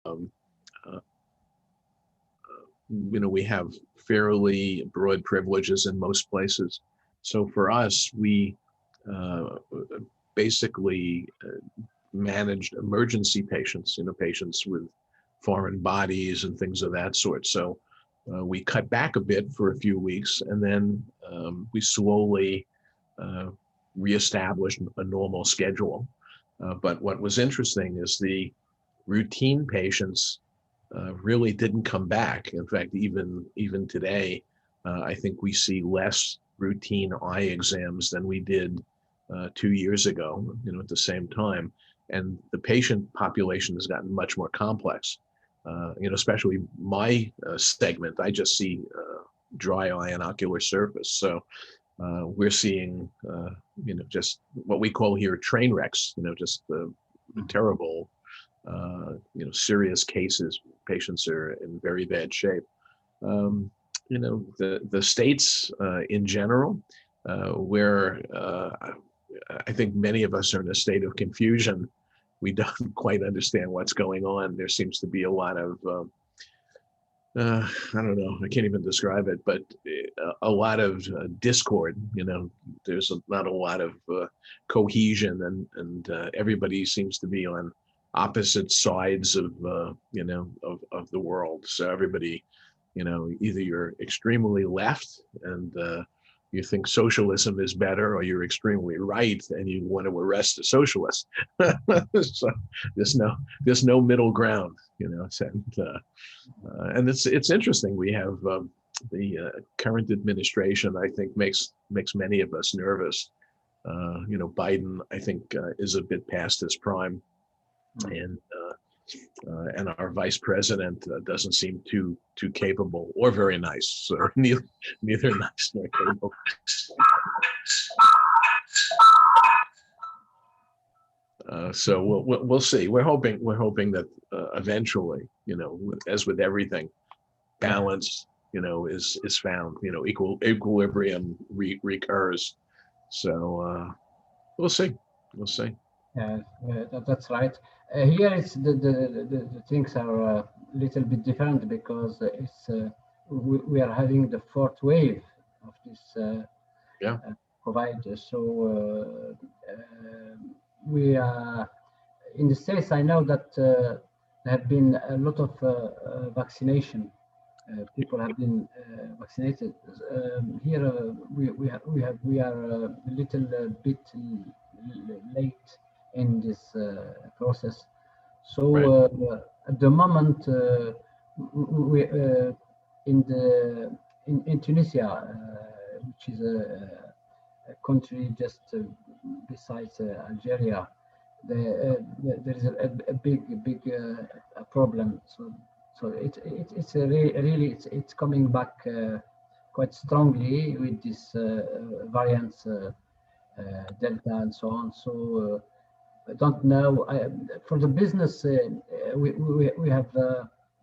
um, uh, we have fairly broad privileges in most places. So for us, we basically managed emergency patients, patients with foreign bodies and things of that sort. So we cut back a bit for a few weeks, and then we slowly reestablished a normal schedule. But what was interesting is the routine patients really didn't come back. In fact, even today, I think we see less routine eye exams than we did 2 years ago, at the same time. And the patient population has gotten much more complex. Especially my segment, I just see dry eye and ocular surface. So we're seeing, just what we call here train wrecks, just terrible, serious cases. Patients are in very bad shape. The states in general, where I think many of us are in a state of confusion. We don't quite understand what's going on. There seems to be a lot of, I don't know, I can't even describe it, but a lot of discord. There's not a lot of cohesion, and everybody seems to be on opposite sides of the world. So everybody, either you're extremely left and you think socialism is better, or you're extremely right and you want to arrest a socialist. So there's no middle ground, and it's interesting. We have the current administration, I think, makes many of us nervous. Biden, I think, is a bit past his prime, and our vice president doesn't seem too capable or very nice. So neither nice nor capable. So we'll see. We're hoping that eventually, as with everything, balance, is found. Equilibrium recurs. So we'll see. Yeah, that's right. Here, it's the things are a little bit different because it's we are having the fourth wave of this COVID. So we are in the States. I know that there have been a lot of vaccination. People have been vaccinated. Here we are a little bit late in this process. So at the moment, we in Tunisia, which is a country just besides Algeria, there is a big problem. So it's really it's coming back quite strongly with this variants, Delta and so on. So I don't know. For the business, we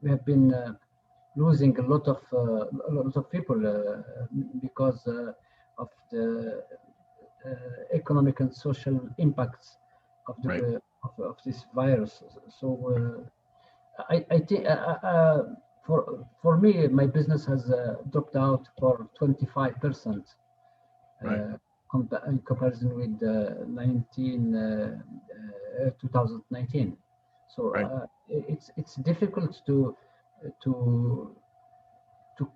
have been losing a lot of people because of the economic and social impacts of the of this virus. So I think for me, my business has dropped out for 25%. In comparison with 2019. So it's difficult to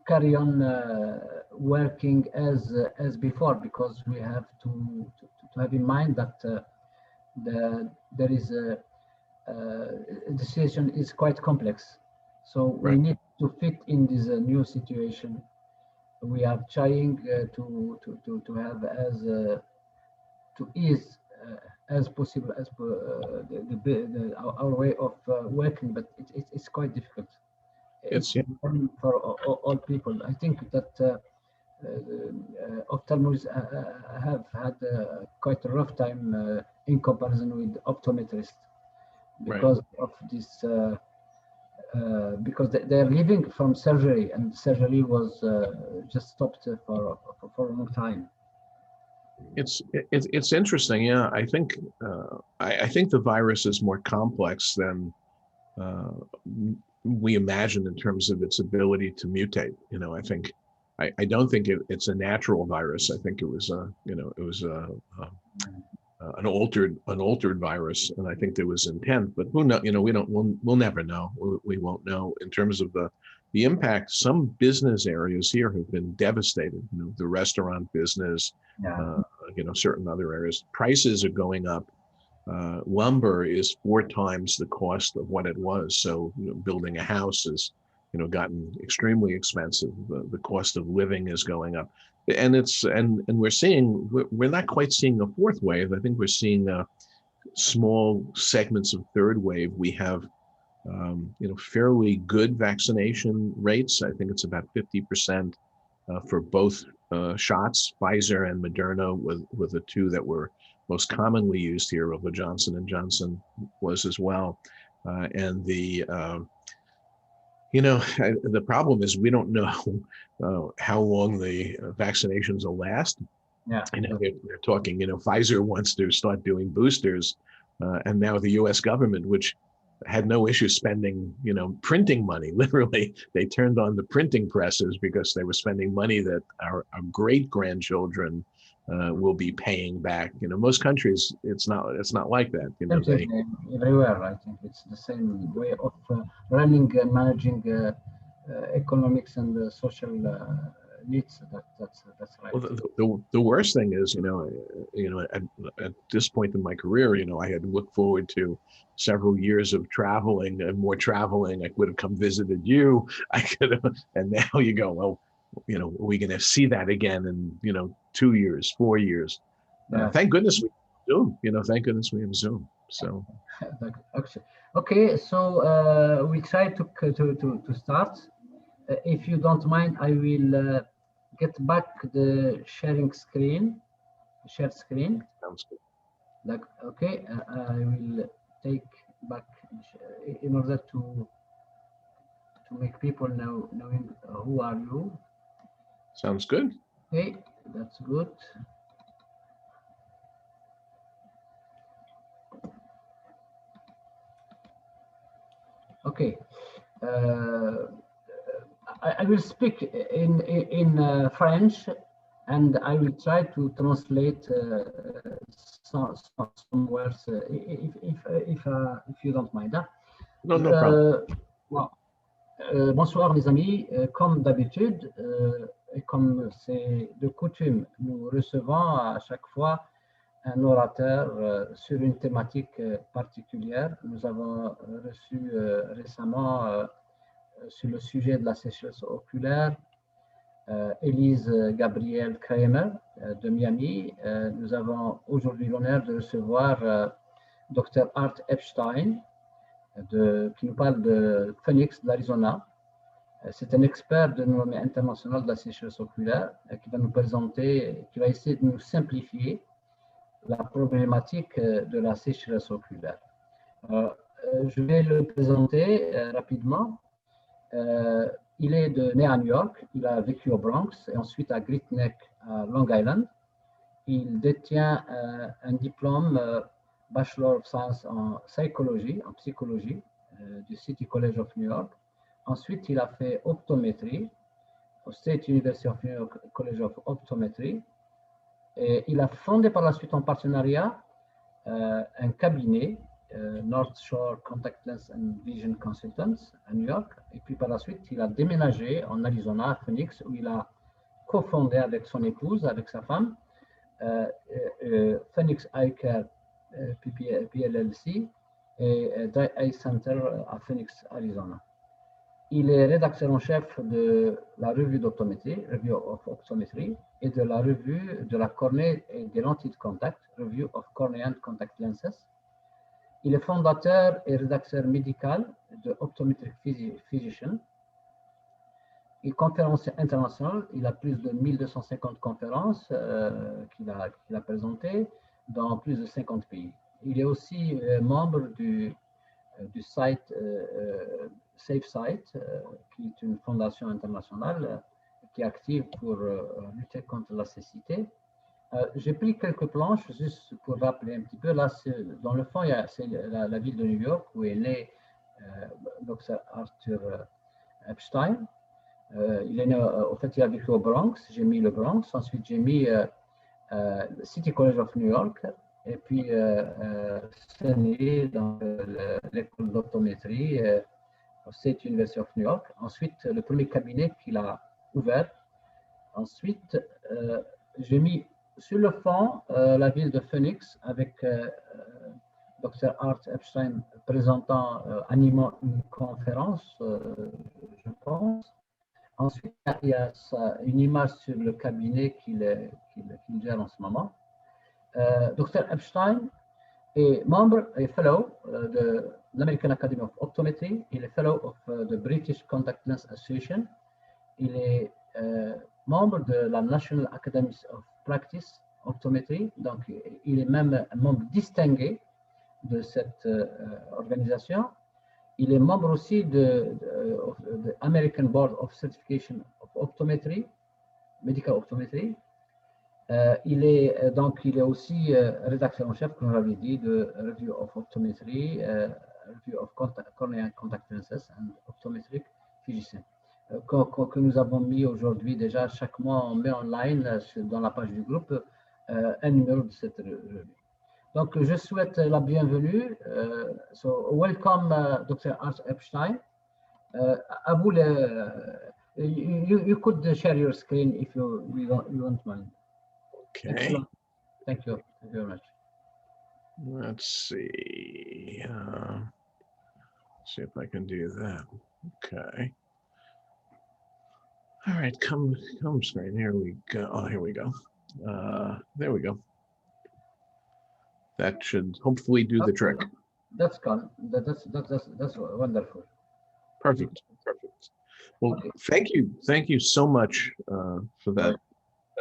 carry on working as before, because we have to have in mind that there is the situation is quite complex. So we need to fit in this new situation. We are trying to have as to ease as possible as our way of working, but it's quite difficult. It's for all people. I think that ophthalmologists have had quite a rough time in comparison with optometrists because of this. Because they're living from surgery, and surgery was just stopped for a long time. It's interesting. Yeah, I think I think the virus is more complex than we imagine in terms of its ability to mutate. I don't think it's a natural virus. I think it was an altered virus, and I think there was intent. But who know? We'll never know. We won't know in terms of the impact. Some business areas here have been devastated. The restaurant business, certain other areas. Prices are going up. Lumber is 4 times the cost of what it was. So building a house has gotten extremely expensive. The cost of living is going up, and we're not quite seeing a 4th wave. I think we're seeing small segments of 3rd wave. We have fairly good vaccination rates. I think it's about 50% for both shots, Pfizer and Moderna, with the 2 that were most commonly used here, although Johnson & Johnson was as well. And the problem is we don't know how long the vaccinations will last. Yeah. They're talking, Pfizer wants to start doing boosters, and now the US government, which had no issue spending, printing money. Literally, they turned on the printing presses because they were spending money that our great-grandchildren will be paying back. Most countries, it's not like that. Everywhere, I think it's the same way of running, managing economics and social needs. That's right. Well, the worst thing is, at this point in my career, I had looked forward to several years of traveling and more traveling. I would have come visited you. I could have, and now you go, well, are we going to see that again in 2 years, 4 years? Thank goodness we have Zoom. Thank goodness we have Zoom. So okay, so we try to start. If you don't mind, I will get back the shared screen. Sounds good. Okay, I will take back in order to make people knowing who are you. Sounds good. Okay, that's good. Okay, I will speak in French, and I will try to translate some words if you don't mind. No problem. Bonsoir mes amis, comme d'habitude et comme c'est de coutume, nous recevons à chaque fois un orateur sur une thématique particulière. Nous avons reçu récemment sur le sujet de la sécheresse oculaire Élise Gabrielle Kramer de Miami. Nous avons aujourd'hui l'honneur de recevoir Dr. Art EPSTEIN qui nous parle de Phoenix, de l'Arizona. C'est un expert de renommée internationale de la sécheresse oculaire qui va nous présenter, qui va essayer de nous simplifier la problématique de la sécheresse oculaire. Je vais le présenter rapidement. Il est né à New York, il a vécu au Bronx et ensuite à Great Neck, à Long Island. Il détient un diplôme Bachelor of Science en psychologie du City College of New York. Ensuite, il a fait optométrie au State University of New York College of Optometry. Et il a fondé par la suite en partenariat un cabinet, North Shore Contact Lens and Vision Consultants à New York. Et puis par la suite, il a déménagé en Arizona, à Phoenix, où il a cofondé avec son épouse, avec sa femme, Phoenix Eye Care PLLC et Dry Eye Center à Phoenix, Arizona. Il est rédacteur en chef de la revue d'optométrie, Review of Optometry, et de la revue de la cornée et des lentilles de contact, Review of Cornea and Contact Lenses. Il est fondateur et rédacteur médical de Optometric Physician. Il est conférencier international, il a plus de 1250 conférences qu'il a présentées dans plus de 50 pays. Il est aussi membre du site SafeSite, qui est une fondation internationale qui est active pour lutter contre la cécité. J'ai pris quelques planches juste pour rappeler un petit peu. Là, dans le fond, c'est la ville de New York où est né Dr Arthur Epstein. Il est né, en fait, il a vécu au Bronx. J'ai mis le Bronx. Ensuite, j'ai mis City College of New York. Et puis, c'est né dans l'école d'optométrie au State University of New York. Ensuite, le premier cabinet qu'il a ouvert. Ensuite, j'ai mis sur le fond la ville de Phoenix avec Dr. Art Epstein présentant, animant une conférence, je pense. Ensuite, il y a une image sur le cabinet qu'il gère en ce moment. Dr. Epstein est membre et fellow de l'American Academy of Optometry. Il est fellow of the British Contact Lens Association. Il est membre de la National Academy of Practice Optometry. Donc, il est même un membre distingué de cette organisation. Il est membre aussi de American Board of Certification of Optometry, Medical Optometry. Il est aussi rédacteur en chef, comme j'avais dit, de Review of Optometry, Review of Cornea Contact Lenses and Optometric Physician, que nous avons mis aujourd'hui déjà. Chaque mois, on met en ligne dans la page du groupe un numéro de cette revue. Donc, je souhaite la bienvenue. So, welcome, Dr. Art Epstein. À vous, you could share your screen if you don't mind. Okay. Excellent. Thank you. Thank you very much. Let's see. See if I can do that. Okay. All right, come screen. Here we go. Oh, here we go. There we go. That should hopefully do the trick. That's gone. That's wonderful. Perfect. Perfect. Well, okay. Thank you so much for that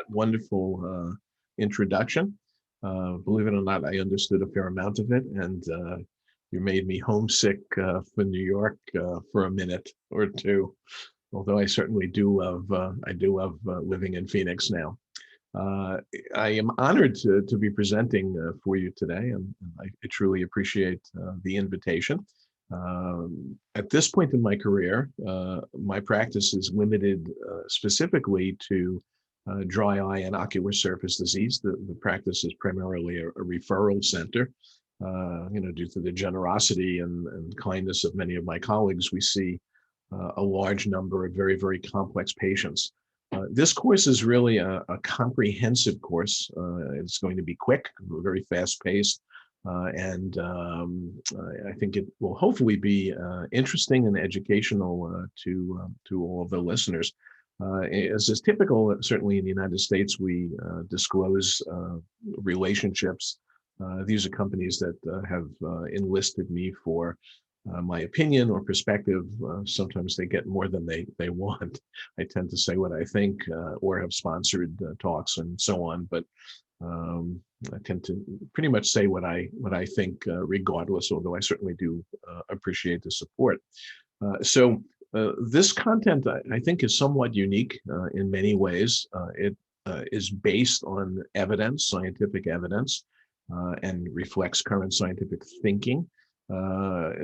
wonderful introduction. Believe it or not, I understood a fair amount of it, and you made me homesick for New York for a minute or two. Although I certainly do love living in Phoenix now. I am honored to be presenting for you today, and I truly appreciate the invitation. At this point in my career, my practice is limited specifically to dry eye and ocular surface disease. The practice is primarily a referral center. Due to the generosity and kindness of many of my colleagues, we see a large number of very, very complex patients. This course is really a comprehensive course. It's going to be quick, very fast paced, and I think it will hopefully be interesting and educational to all of the listeners. As is typical, certainly in the United States, we disclose relationships. These are companies that have enlisted me for my opinion or perspective. Sometimes they get more than they want. I tend to say what I think or have sponsored talks and so on, but I tend to pretty much say what I think regardless, although I certainly do appreciate the support. So this content, I think, is somewhat unique in many ways. It is based on evidence, scientific evidence, and reflects current scientific thinking.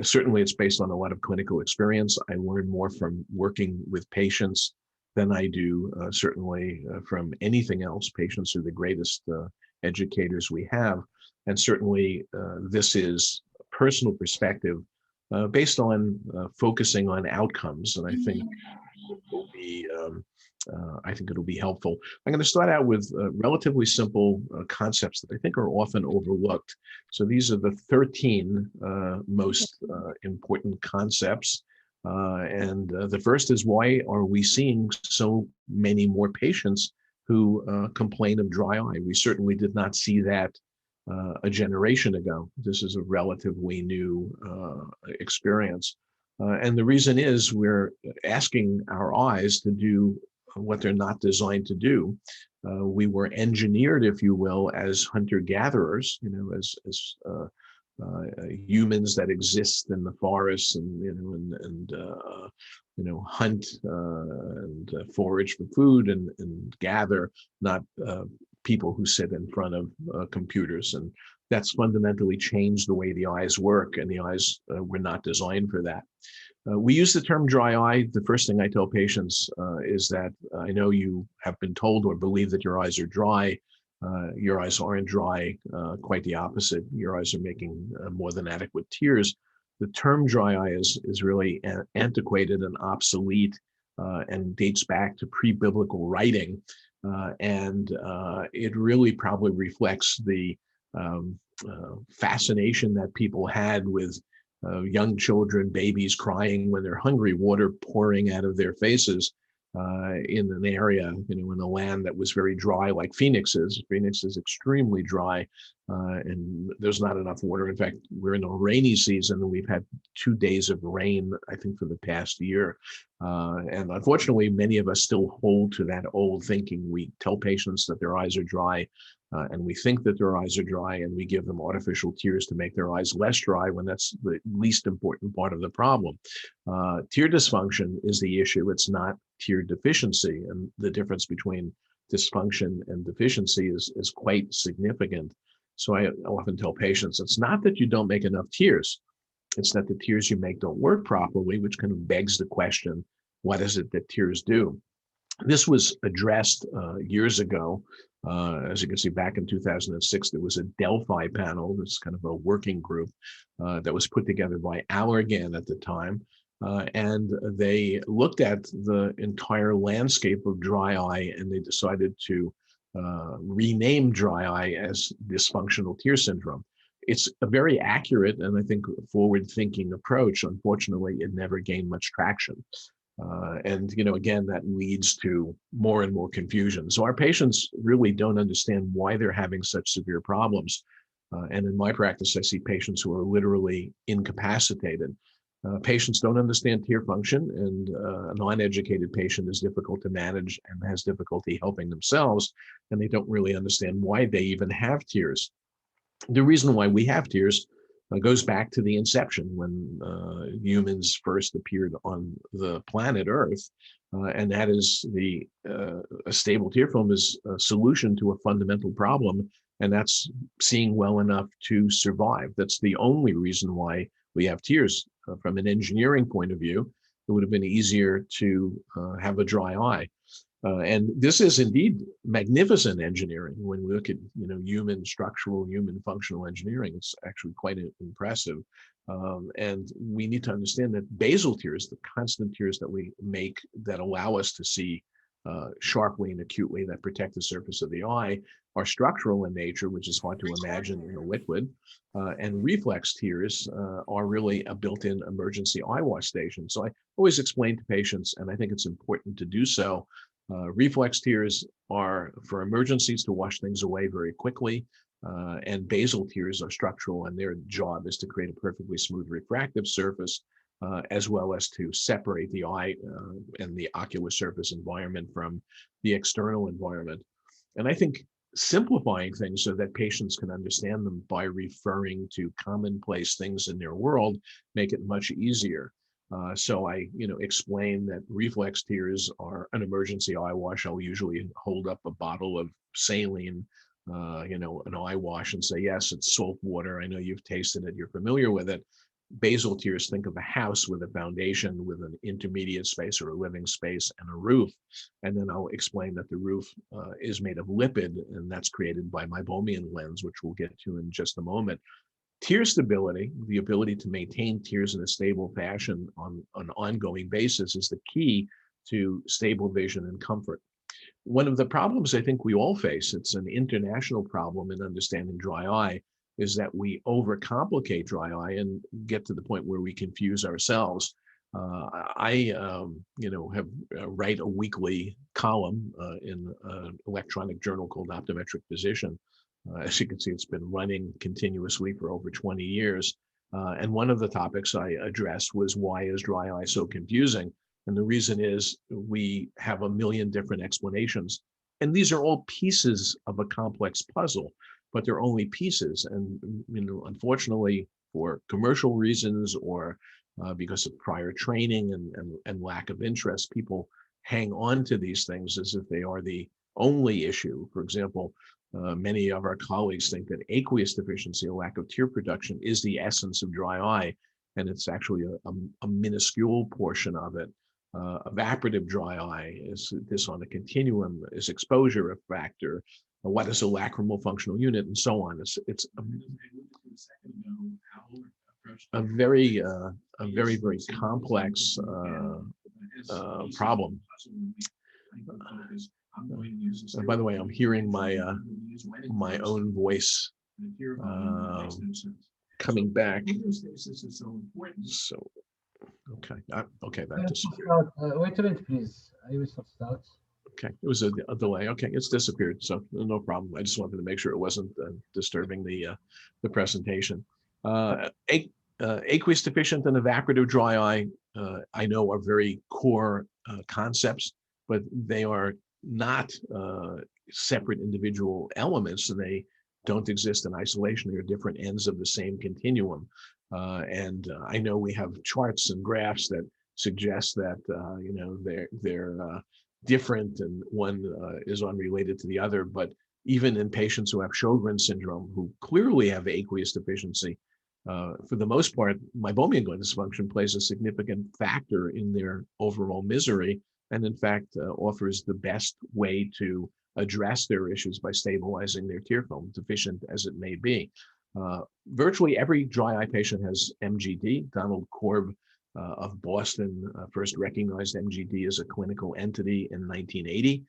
Certainly, it's based on a lot of clinical experience. I learn more from working with patients than I do certainly from anything else. Patients are the greatest educators we have. And certainly, this is personal perspective based on focusing on outcomes. And I think it'll be helpful. I'm going to start out with relatively simple concepts that I think are often overlooked. So these are the 13 most important concepts. And the first is, why are we seeing so many more patients who complain of dry eye? We certainly did not see that a generation ago. This is a relatively new experience. And the reason is we're asking our eyes to do what they're not designed to do. We were engineered, if you will, as hunter-gatherers, as humans that exist in the forests and hunt and forage for food and gather, not people who sit in front of computers. And that's fundamentally changed the way the eyes work, and the eyes were not designed for that. We use the term dry eye. The first thing I tell patients is that I know you have been told or believe that your eyes are dry. Your eyes aren't dry, quite the opposite. Your eyes are making more than adequate tears. The term dry eye is really antiquated and obsolete and dates back to pre-biblical writing. And it really probably reflects the fascination that people had with young children, babies crying when they're hungry, water pouring out of their faces in an area, in a land that was very dry, like Phoenix is. Phoenix is extremely dry, and there's not enough water. In fact, we're in a rainy season, and we've had 2 days of rain, I think, for the past year. And unfortunately, many of us still hold to that old thinking. We tell patients that their eyes are dry, and we think that their eyes are dry, and we give them artificial tears to make their eyes less dry, when that's the least important part of the problem. Tear dysfunction is the issue. It's not tear deficiency, and the difference between dysfunction and deficiency is quite significant. So I often tell patients, it's not that you don't make enough tears, it's that the tears you make don't work properly, which kind of begs the question, what is it that tears do? This was addressed years ago. As you can see, back in 2006, there was a Delphi panel. This kind of a working group that was put together by Allergan at the time. And they looked at the entire landscape of dry eye, and they decided to rename dry eye as dysfunctional tear syndrome. It's a very accurate and I think forward-thinking approach. Unfortunately, it never gained much traction. And again, that leads to more and more confusion. So our patients really don't understand why they're having such severe problems. And in my practice, I see patients who are literally incapacitated. Patients don't understand tear function, and a non-educated patient is difficult to manage and has difficulty helping themselves, and they don't really understand why they even have tears. The reason why we have tears goes back to the inception, when humans first appeared on the planet Earth, and that is a stable tear film is a solution to a fundamental problem, and that's seeing well enough to survive. That's the only reason why we have tears. From an engineering point of view, it would have been easier to have a dry eye. And this is indeed magnificent engineering. When we look at human structural, human functional engineering, it's actually quite impressive. And we need to understand that basal tears, the constant tears that we make that allow us to see sharply and acutely, that protect the surface of the eye, are structural in nature, which is hard to imagine in a liquid. And reflex tears are really a built-in emergency eye wash station. So I always explain to patients, and I think it's important to do so, reflex tears are for emergencies to wash things away very quickly, and basal tears are structural, and their job is to create a perfectly smooth refractive surface, as well as to separate the eye and the ocular surface environment from the external environment. And I think simplifying things so that patients can understand them by referring to commonplace things in their world make it much easier. So I, explain that reflex tears are an emergency eye wash. I'll usually hold up a bottle of saline, an eye wash, and say, yes, it's salt water. I know you've tasted it. You're familiar with it. Basal tears, think of a house with a foundation, with an intermediate space or a living space and a roof. And then I'll explain that the roof is made of lipid, and that's created by meibomian lens, which we'll get to in just a moment. Tear stability, the ability to maintain tears in a stable fashion on an ongoing basis, is the key to stable vision and comfort. One of the problems I think we all face, it's an international problem in understanding dry eye, is that we overcomplicate dry eye and get to the point where we confuse ourselves. I write a weekly column in an electronic journal called Optometric Physician. As you can see, it's been running continuously for over 20 years. And one of the topics I addressed was, why is dry eye so confusing? And the reason is we have a million different explanations. And these are all pieces of a complex puzzle, but they're only pieces. And unfortunately, for commercial reasons or because of prior training and lack of interest, people hang on to these things as if they are the only issue. For example, many of our colleagues think that aqueous deficiency, a lack of tear production, is the essence of dry eye, and it's actually a minuscule portion of it. Evaporative dry eye is this on a continuum, is exposure a factor, what is a lacrimal functional unit, and so on. It's a very very complex problem. By the way, I'm hearing my my own voice coming back. So okay, okay, that disappeared. Wait a minute, please. I will start. Okay, it was a delay. Okay, it's disappeared, so no problem. I just wanted to make sure it wasn't disturbing the presentation. Aqueous deficient and evaporative dry eye, I know, are very core concepts, but they are not separate individual elements, and they don't exist in isolation. They're different ends of the same continuum. And I know we have charts and graphs that suggest that you know, they're different, and one is unrelated to the other. But even in patients who have Sjogren's syndrome, who clearly have aqueous deficiency, for the most part, meibomian gland dysfunction plays a significant factor in their overall misery, and in fact offers the best way to address their issues by stabilizing their tear film, deficient as it may be. Virtually every dry eye patient has MGD. Donald Korb of Boston first recognized MGD as a clinical entity in 1980,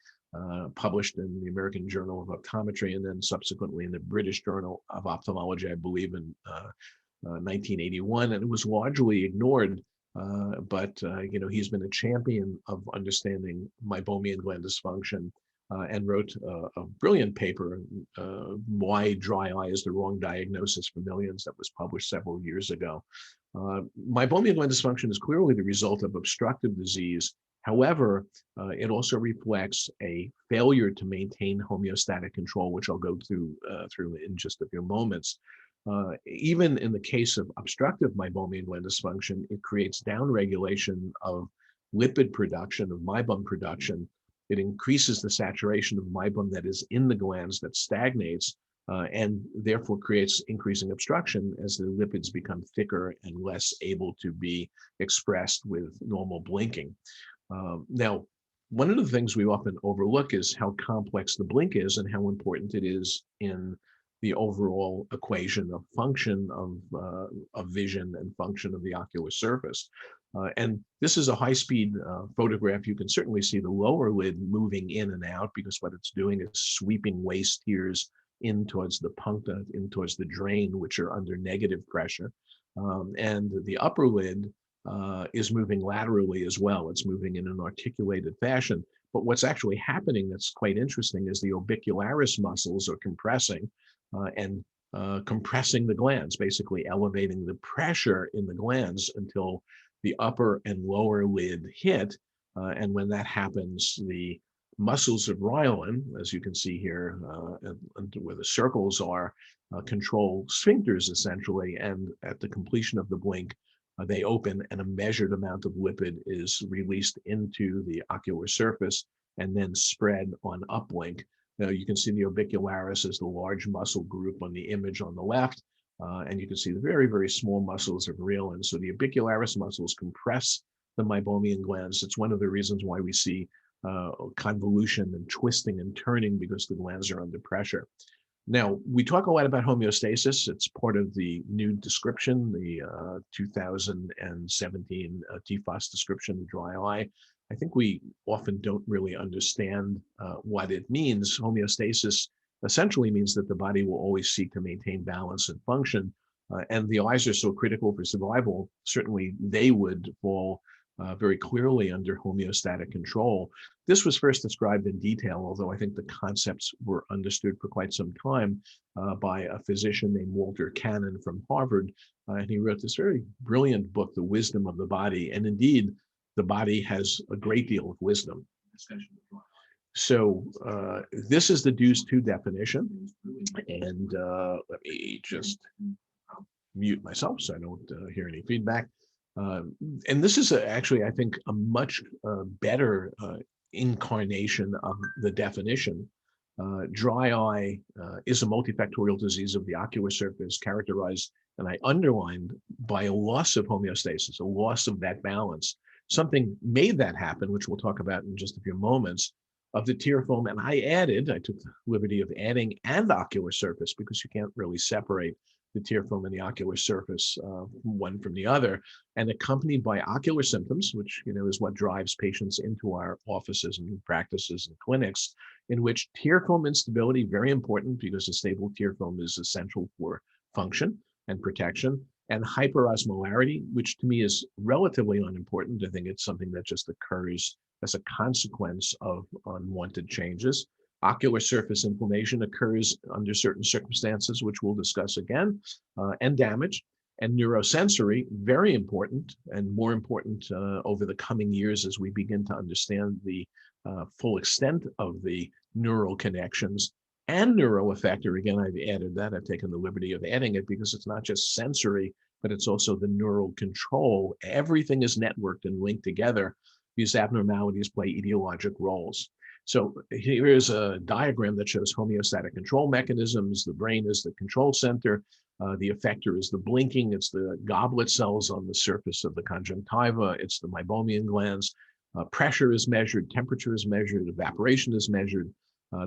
published in the American Journal of Optometry, and then subsequently in the British Journal of Ophthalmology, I believe, in 1981, and it was largely ignored. But you know, he's been a champion of understanding meibomian gland dysfunction, and wrote a brilliant paper, Why Dry Eye is the Wrong Diagnosis for Millions, that was published several years ago. Meibomian gland dysfunction is clearly the result of obstructive disease. However, it also reflects a failure to maintain homeostatic control, which I'll go through in just a few moments. Even in the case of obstructive meibomian gland dysfunction, it creates downregulation of lipid production, of meibum production. It increases the saturation of meibum that is in the glands, that stagnates, and therefore creates increasing obstruction as the lipids become thicker and less able to be expressed with normal blinking. Now, one of the things we often overlook is how complex the blink is and how important it is in the overall equation of function of vision and function of the ocular surface. And this is a high-speed photograph. You can certainly see the lower lid moving in and out, because what it's doing is sweeping waste tears in towards the puncta, in towards the drain, which are under negative pressure. And the upper lid is moving laterally as well. It's moving in an articulated fashion. But what's actually happening that's quite interesting is the orbicularis muscles are compressing and compressing the glands, basically elevating the pressure in the glands until the upper and lower lid hit. And when that happens, the muscles of Ryland, as you can see here, where the circles are, control sphincters essentially. And at the completion of the blink, they open, and a measured amount of lipid is released into the ocular surface and then spread on upblink. Now you can see the orbicularis as the large muscle group on the image on the left, and you can see the very, very small muscles of Ryland. So the orbicularis muscles compress the meibomian glands. It's one of the reasons why we see convolution and twisting and turning, because the glands are under pressure. Now, we talk a lot about homeostasis. It's part of the new description, the 2017 TFOS description of dry eye. I think we often don't really understand what it means. Homeostasis essentially means that the body will always seek to maintain balance and function. And the eyes are so critical for survival. Certainly, they would fall very clearly under homeostatic control. This was first described in detail, although I think the concepts were understood for quite some time by a physician named Walter Cannon from Harvard. And he wrote this very brilliant book, The Wisdom of the Body. And indeed, the body has a great deal of wisdom. So this is the Deuce 2 definition. And let me just mute myself so I don't hear any feedback. And this is actually, I think, a much better incarnation of the definition. Dry eye is a multifactorial disease of the ocular surface characterized, and I underlined, by a loss of homeostasis, a loss of that balance. Something made that happen, which we'll talk about in just a few moments, of the tear film. And I took the liberty of adding and ocular surface, because you can't really separate the tear film and the ocular surface one from the other, and accompanied by ocular symptoms, which is what drives patients into our offices and practices and clinics, in which tear film instability, very important because a stable tear film is essential for function and protection, and hyperosmolarity, which to me is relatively unimportant. I think it's something that just occurs as a consequence of unwanted changes. Ocular surface inflammation occurs under certain circumstances, which we'll discuss again, and damage. And neurosensory, very important, and more important over the coming years as we begin to understand the full extent of the neural connections. And neuroaffector, again, I've added that. I've taken the liberty of adding it because it's not just sensory, but it's also the neural control. Everything is networked and linked together. These abnormalities play etiologic roles. So here is a diagram that shows homeostatic control mechanisms. The brain is the control center. The effector is the blinking. It's the goblet cells on the surface of the conjunctiva. It's the meibomian glands. Pressure is measured, temperature is measured, evaporation is measured.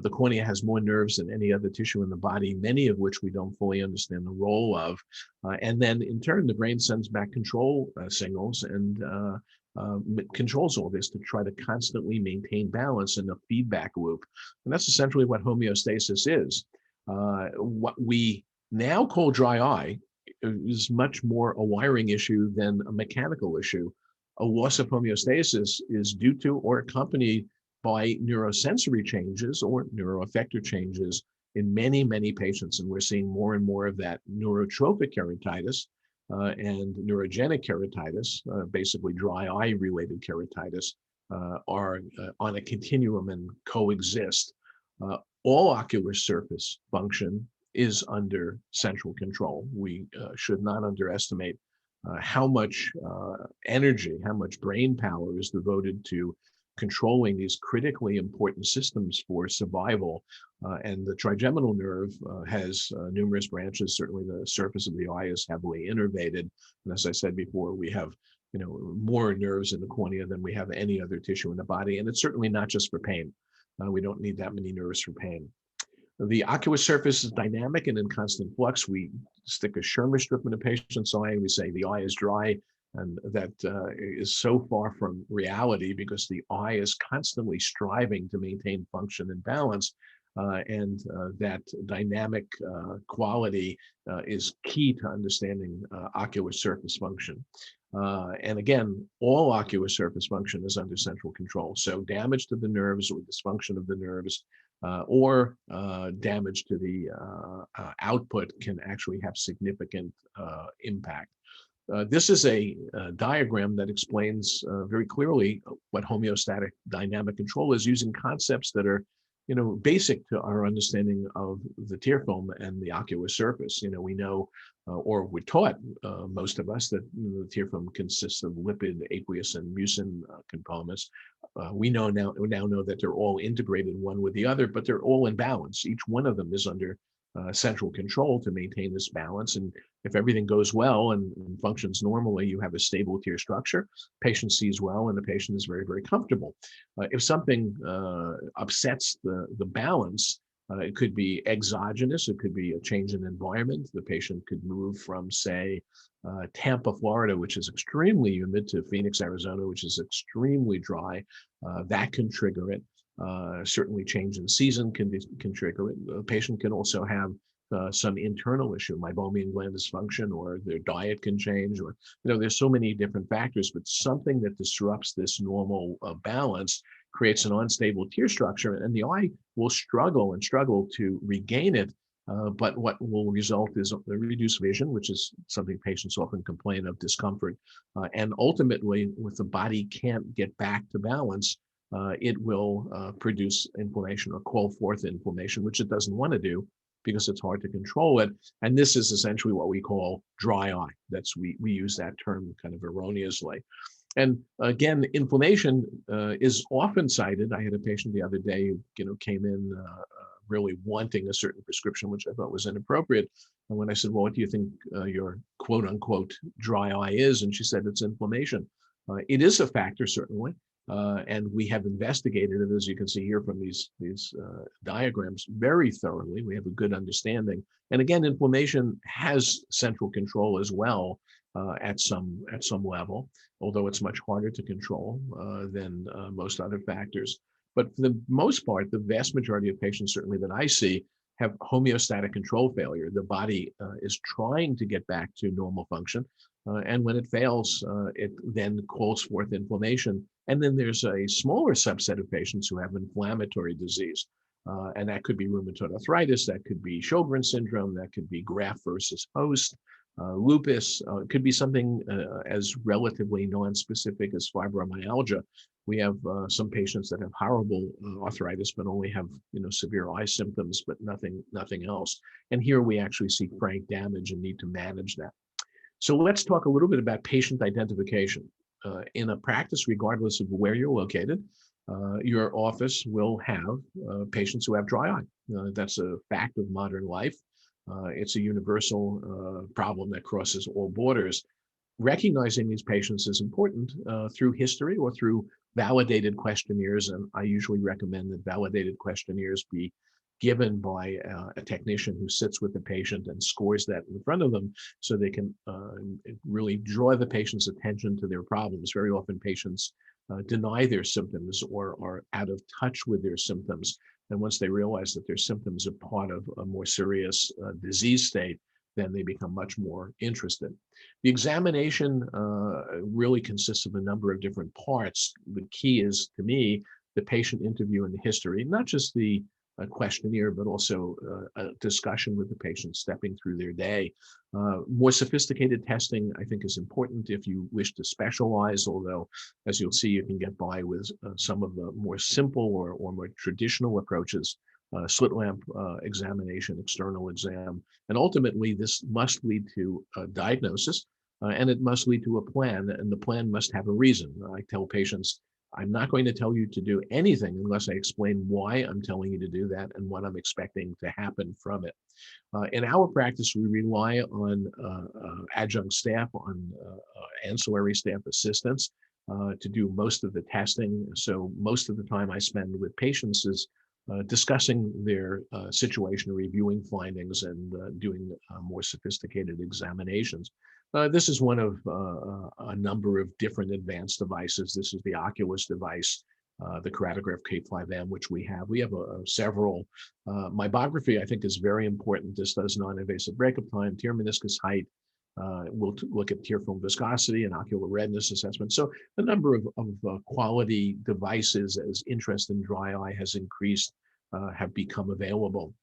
The cornea has more nerves than any other tissue in the body, many of which we don't fully understand the role of. And then in turn, the brain sends back control signals and controls all this to try to constantly maintain balance in a feedback loop. And that's essentially what homeostasis is. What we now call dry eye is much more a wiring issue than a mechanical issue. A loss of homeostasis is due to or accompanied by neurosensory changes or neuroaffector changes in many, many patients. And we're seeing more and more of that. Neurotrophic keratitis and neurogenic keratitis, basically dry eye related keratitis, are on a continuum and coexist. All ocular surface function is under central control. We should not underestimate how much energy, how much brain power is devoted to controlling these critically important systems for survival. And the trigeminal nerve has numerous branches. Certainly the surface of the eye is heavily innervated. And as I said before, we have more nerves in the cornea than we have any other tissue in the body. And it's certainly not just for pain. We don't need that many nerves for pain. The ocular surface is dynamic and in constant flux. We stick a Schirmer strip in a patient's eye and we say the eye is dry. And that is so far from reality because the eye is constantly striving to maintain function and balance. And that dynamic quality is key to understanding ocular surface function. And again, all ocular surface function is under central control. So damage to the nerves or dysfunction of the nerves or damage to the output can actually have significant impact. This is a diagram that explains very clearly what homeostatic dynamic control is, using concepts that are, basic to our understanding of the tear film and the ocular surface. We know, or we're taught, most of us, that the tear film consists of lipid, aqueous, and mucin components. We now know that they're all integrated one with the other, but they're all in balance. Each one of them is under central control to maintain this balance. And if everything goes well and functions normally, you have a stable tear structure, patient sees well, and the patient is very, very comfortable. If something upsets the balance, it could be exogenous, it could be a change in environment. The patient could move from, say, Tampa, Florida, which is extremely humid, to Phoenix, Arizona, which is extremely dry. That can trigger it. Certainly change in season can trigger it. The patient can also have some internal issue, meibomian gland dysfunction, or their diet can change, or there's so many different factors, but something that disrupts this normal balance creates an unstable tear structure, and the eye will struggle to regain it. But what will result is a reduced vision, which is something patients often complain of, discomfort, and ultimately, if the body can't get back to balance, it will produce inflammation or call forth inflammation, which it doesn't want to do because it's hard to control it. And this is essentially what we call dry eye. We use that term kind of erroneously. And again, inflammation is often cited. I had a patient the other day who came in really wanting a certain prescription, which I thought was inappropriate. And when I said, well, what do you think your quote unquote dry eye is? And she said, it's inflammation. It is a factor, certainly. And we have investigated it, as you can see here from these diagrams, very thoroughly. We have a good understanding. And again, inflammation has central control as well at some level, although it's much harder to control than most other factors. But for the most part, the vast majority of patients, certainly that I see, have homeostatic control failure. The body is trying to get back to normal function. And when it fails, it then calls forth inflammation. And then there's a smaller subset of patients who have inflammatory disease. And that could be rheumatoid arthritis, that could be Sjogren's syndrome, that could be graft versus host, lupus, it could be something as relatively non-specific as fibromyalgia. We have some patients that have horrible arthritis, but only have severe eye symptoms, but nothing else. And here we actually see frank damage and need to manage that. So let's talk a little bit about patient identification. In a practice, regardless of where you're located, your office will have patients who have dry eye. That's a fact of modern life. It's a universal problem that crosses all borders. Recognizing these patients is important through history or through validated questionnaires, and I usually recommend that validated questionnaires be given by a technician who sits with the patient and scores that in front of them so they can really draw the patient's attention to their problems. Very often patients deny their symptoms or are out of touch with their symptoms. And once they realize that their symptoms are part of a more serious disease state, then they become much more interested. The examination really consists of a number of different parts. The key is, to me, the patient interview and the history, not just the questionnaire, but also a discussion with the patient stepping through their day. More sophisticated testing, I think, is important if you wish to specialize, although, as you'll see, you can get by with some of the more simple or more traditional approaches, slit lamp examination, external exam. And ultimately, this must lead to a diagnosis, and it must lead to a plan, and the plan must have a reason. I tell patients, I'm not going to tell you to do anything unless I explain why I'm telling you to do that and what I'm expecting to happen from it. In our practice, we rely on adjunct staff, on ancillary staff assistants to do most of the testing. So most of the time I spend with patients is discussing their situation, reviewing findings, and doing more sophisticated examinations. This is one of a number of different advanced devices. This is the Oculus device, the keratograph K5M, which we have. We have several. Mybography, I think, is very important. This does non-invasive breakup time, tear meniscus height. We'll look at tear film viscosity and ocular redness assessment. So a number of quality devices, as interest in dry eye has increased, have become available.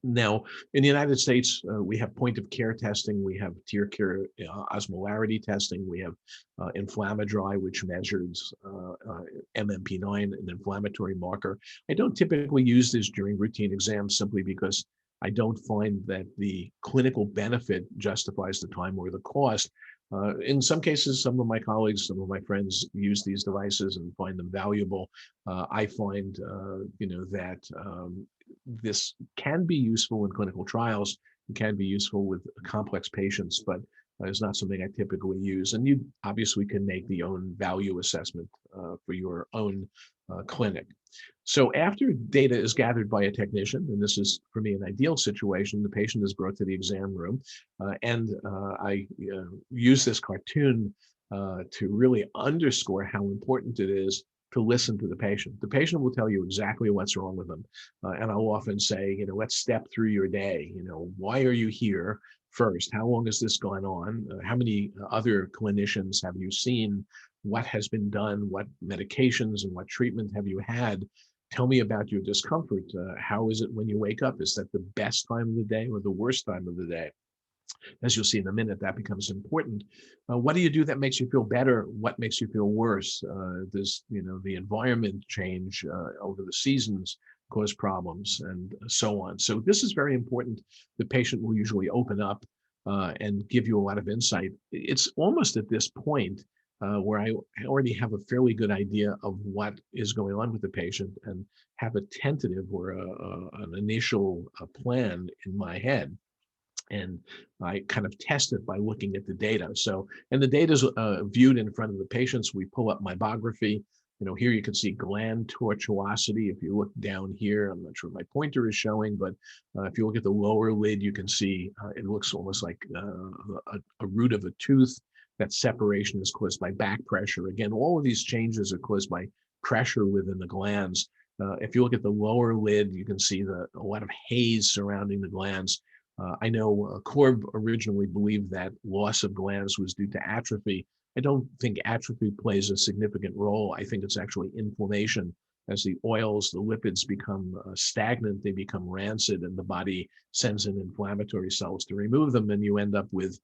Now, in the United States, we have point of care testing, we have tear care osmolarity testing, we have Inflammadry, which measures MMP9, an inflammatory marker. I don't typically use this during routine exams simply because I don't find that the clinical benefit justifies the time or the cost. In some cases, some of my colleagues, some of my friends use these devices and find them valuable. I find, that this can be useful in clinical trials. It can be useful with complex patients, but it's not something I typically use. And you obviously can make the own value assessment for your own clinic. So after data is gathered by a technician, and this is, for me, an ideal situation, the patient is brought to the exam room, and I use this cartoon to really underscore how important it is to listen to the patient. The patient will tell you exactly what's wrong with them. And I'll often say, let's step through your day. Why are you here first? How long has this gone on? How many other clinicians have you seen? What has been done? What medications and what treatment have you had? Tell me about your discomfort. How is it when you wake up? Is that the best time of the day or the worst time of the day? As you'll see in a minute, that becomes important. What do you do that makes you feel better? What makes you feel worse? Does the environment change over the seasons cause problems, and so on? So this is very important. The patient will usually open up and give you a lot of insight. It's almost at this point where I already have a fairly good idea of what is going on with the patient and have a tentative or an initial plan in my head. And I kind of test it by looking at the data. So, and the data is viewed in front of the patients. We pull up mybography. Here you can see gland tortuosity. If you look down here, I'm not sure my pointer is showing, but if you look at the lower lid, you can see it looks almost like a root of a tooth. That separation is caused by back pressure. Again, all of these changes are caused by pressure within the glands. If you look at the lower lid, you can see a lot of haze surrounding the glands. I know Korb originally believed that loss of glands was due to atrophy. I don't think atrophy plays a significant role. I think it's actually inflammation. As the oils, the lipids become stagnant, they become rancid, and the body sends in inflammatory cells to remove them, and you end up with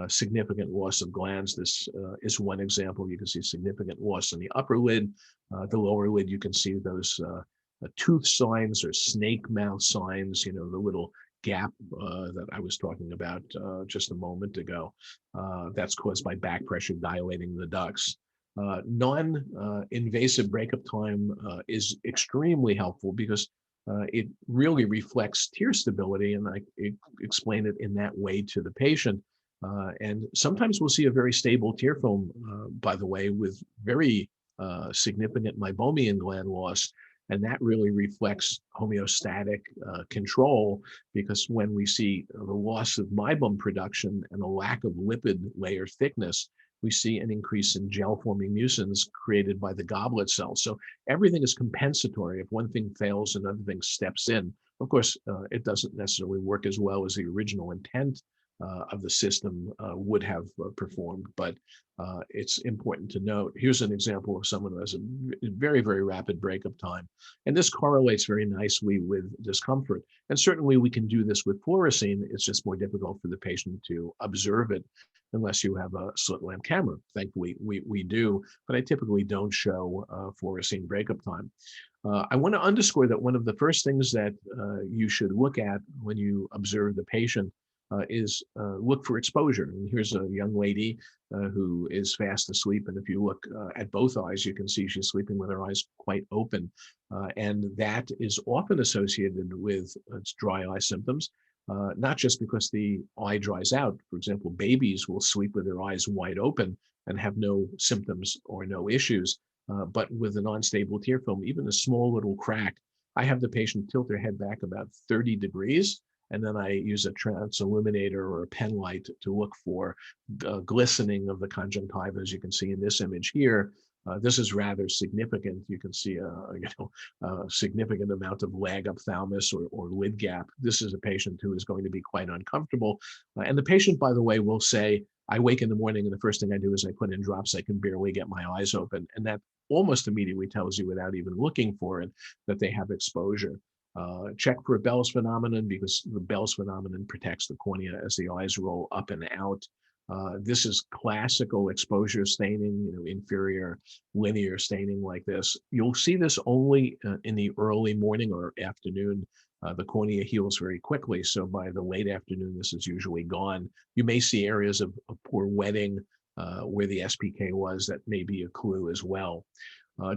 significant loss of glands. This is one example. You can see significant loss in the upper lid. The lower lid, you can see those tooth signs or snake mouth signs, the little gap that I was talking about just a moment ago. That's caused by back pressure dilating the ducts. Non-invasive breakup time is extremely helpful because it really reflects tear stability, and I explain it in that way to the patient. And sometimes we'll see a very stable tear film, by the way, with very significant meibomian gland loss. And that really reflects homeostatic control, because when we see the loss of meibum production and a lack of lipid layer thickness, we see an increase in gel-forming mucins created by the goblet cells. So everything is compensatory. If one thing fails, another thing steps in. Of course, it doesn't necessarily work as well as the original intent of the system would have performed, but it's important to note. Here's an example of someone who has a very, very rapid breakup time, and this correlates very nicely with discomfort. And certainly we can do this with fluorescein. It's just more difficult for the patient to observe it unless you have a slit lamp camera. Thankfully, we do, but I typically don't show fluorescein breakup time. I want to underscore that one of the first things that you should look at when you observe the patient is look for exposure. And here's a young lady who is fast asleep. And if you look at both eyes, you can see she's sleeping with her eyes quite open. And that is often associated with dry eye symptoms, not just because the eye dries out. For example, babies will sleep with their eyes wide open and have no symptoms or no issues. But with an unstable tear film, even a small little crack, I have the patient tilt their head back about 30 degrees. And then I use a transilluminator or a pen light to look for glistening of the conjunctiva, as you can see in this image here. This is rather significant. You can see a significant amount of lag ophthalmos or lid gap. This is a patient who is going to be quite uncomfortable. And the patient, by the way, will say, I wake in the morning and the first thing I do is I put in drops. I can barely get my eyes open. And that almost immediately tells you, without even looking for it, that they have exposure. Check for a Bell's phenomenon, because the Bell's phenomenon protects the cornea as the eyes roll up and out. This is classical exposure staining, inferior linear staining like this. You'll see this only in the early morning or afternoon. The cornea heals very quickly, so by the late afternoon, this is usually gone. You may see areas of poor wetting where the SPK was. That may be a clue as well.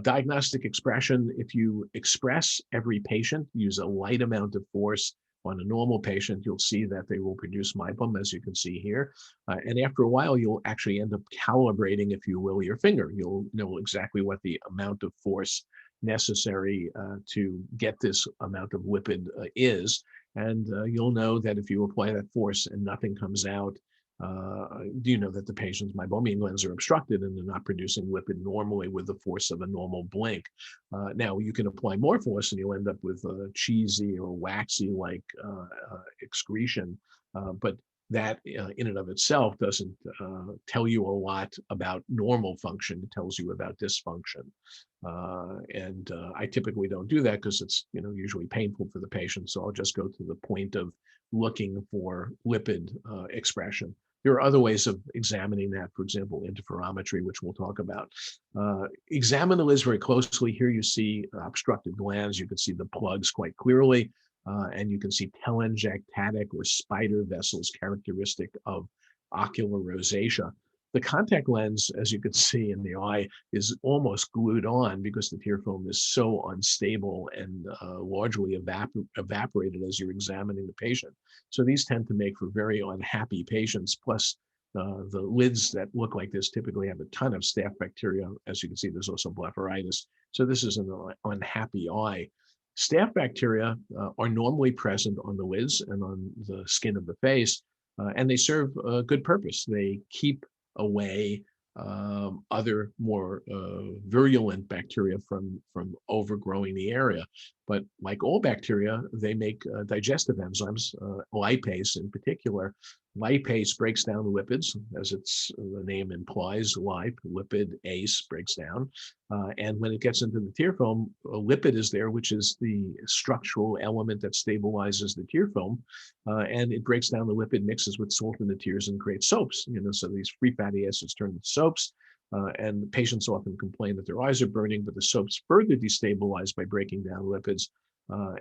Diagnostic expression, if you express every patient, use a light amount of force on a normal patient, you'll see that they will produce meibum, as you can see here. And after a while, you'll actually end up calibrating, if you will, your finger. You'll know exactly what the amount of force necessary to get this amount of lipid is. And you'll know that if you apply that force and nothing comes out, you know that the patient's meibomian glands are obstructed and they're not producing lipid normally with the force of a normal blink. Now, you can apply more force and you'll end up with cheesy or waxy like excretion, but that in and of itself doesn't tell you a lot about normal function. It tells you about dysfunction. And I typically don't do that because it's usually painful for the patient. So I'll just go to the point of looking for lipid expression. There are other ways of examining that, for example, interferometry, which we'll talk about. Examine the lids very closely. Here you see obstructed glands. You can see the plugs quite clearly, and you can see telangiectatic or spider vessels characteristic of ocular rosacea. The contact lens, as you can see in the eye, is almost glued on because the tear film is so unstable and largely evaporated as you're examining the patient. So these tend to make for very unhappy patients. Plus, the lids that look like this typically have a ton of staph bacteria. As you can see, there's also blepharitis. So this is an unhappy eye. Staph bacteria are normally present on the lids and on the skin of the face, and they serve a good purpose. They keep away other more virulent bacteria from overgrowing the area. But like all bacteria, they make digestive enzymes, lipase in particular. Lipase breaks down lipids, as the name implies, lipid, ACE breaks down. And when it gets into the tear film, a lipid is there, which is the structural element that stabilizes the tear film. And it breaks down the lipid, mixes with salt in the tears, and creates soaps. So these free fatty acids turn into soaps. And patients often complain that their eyes are burning, but the soaps further destabilize by breaking down lipids.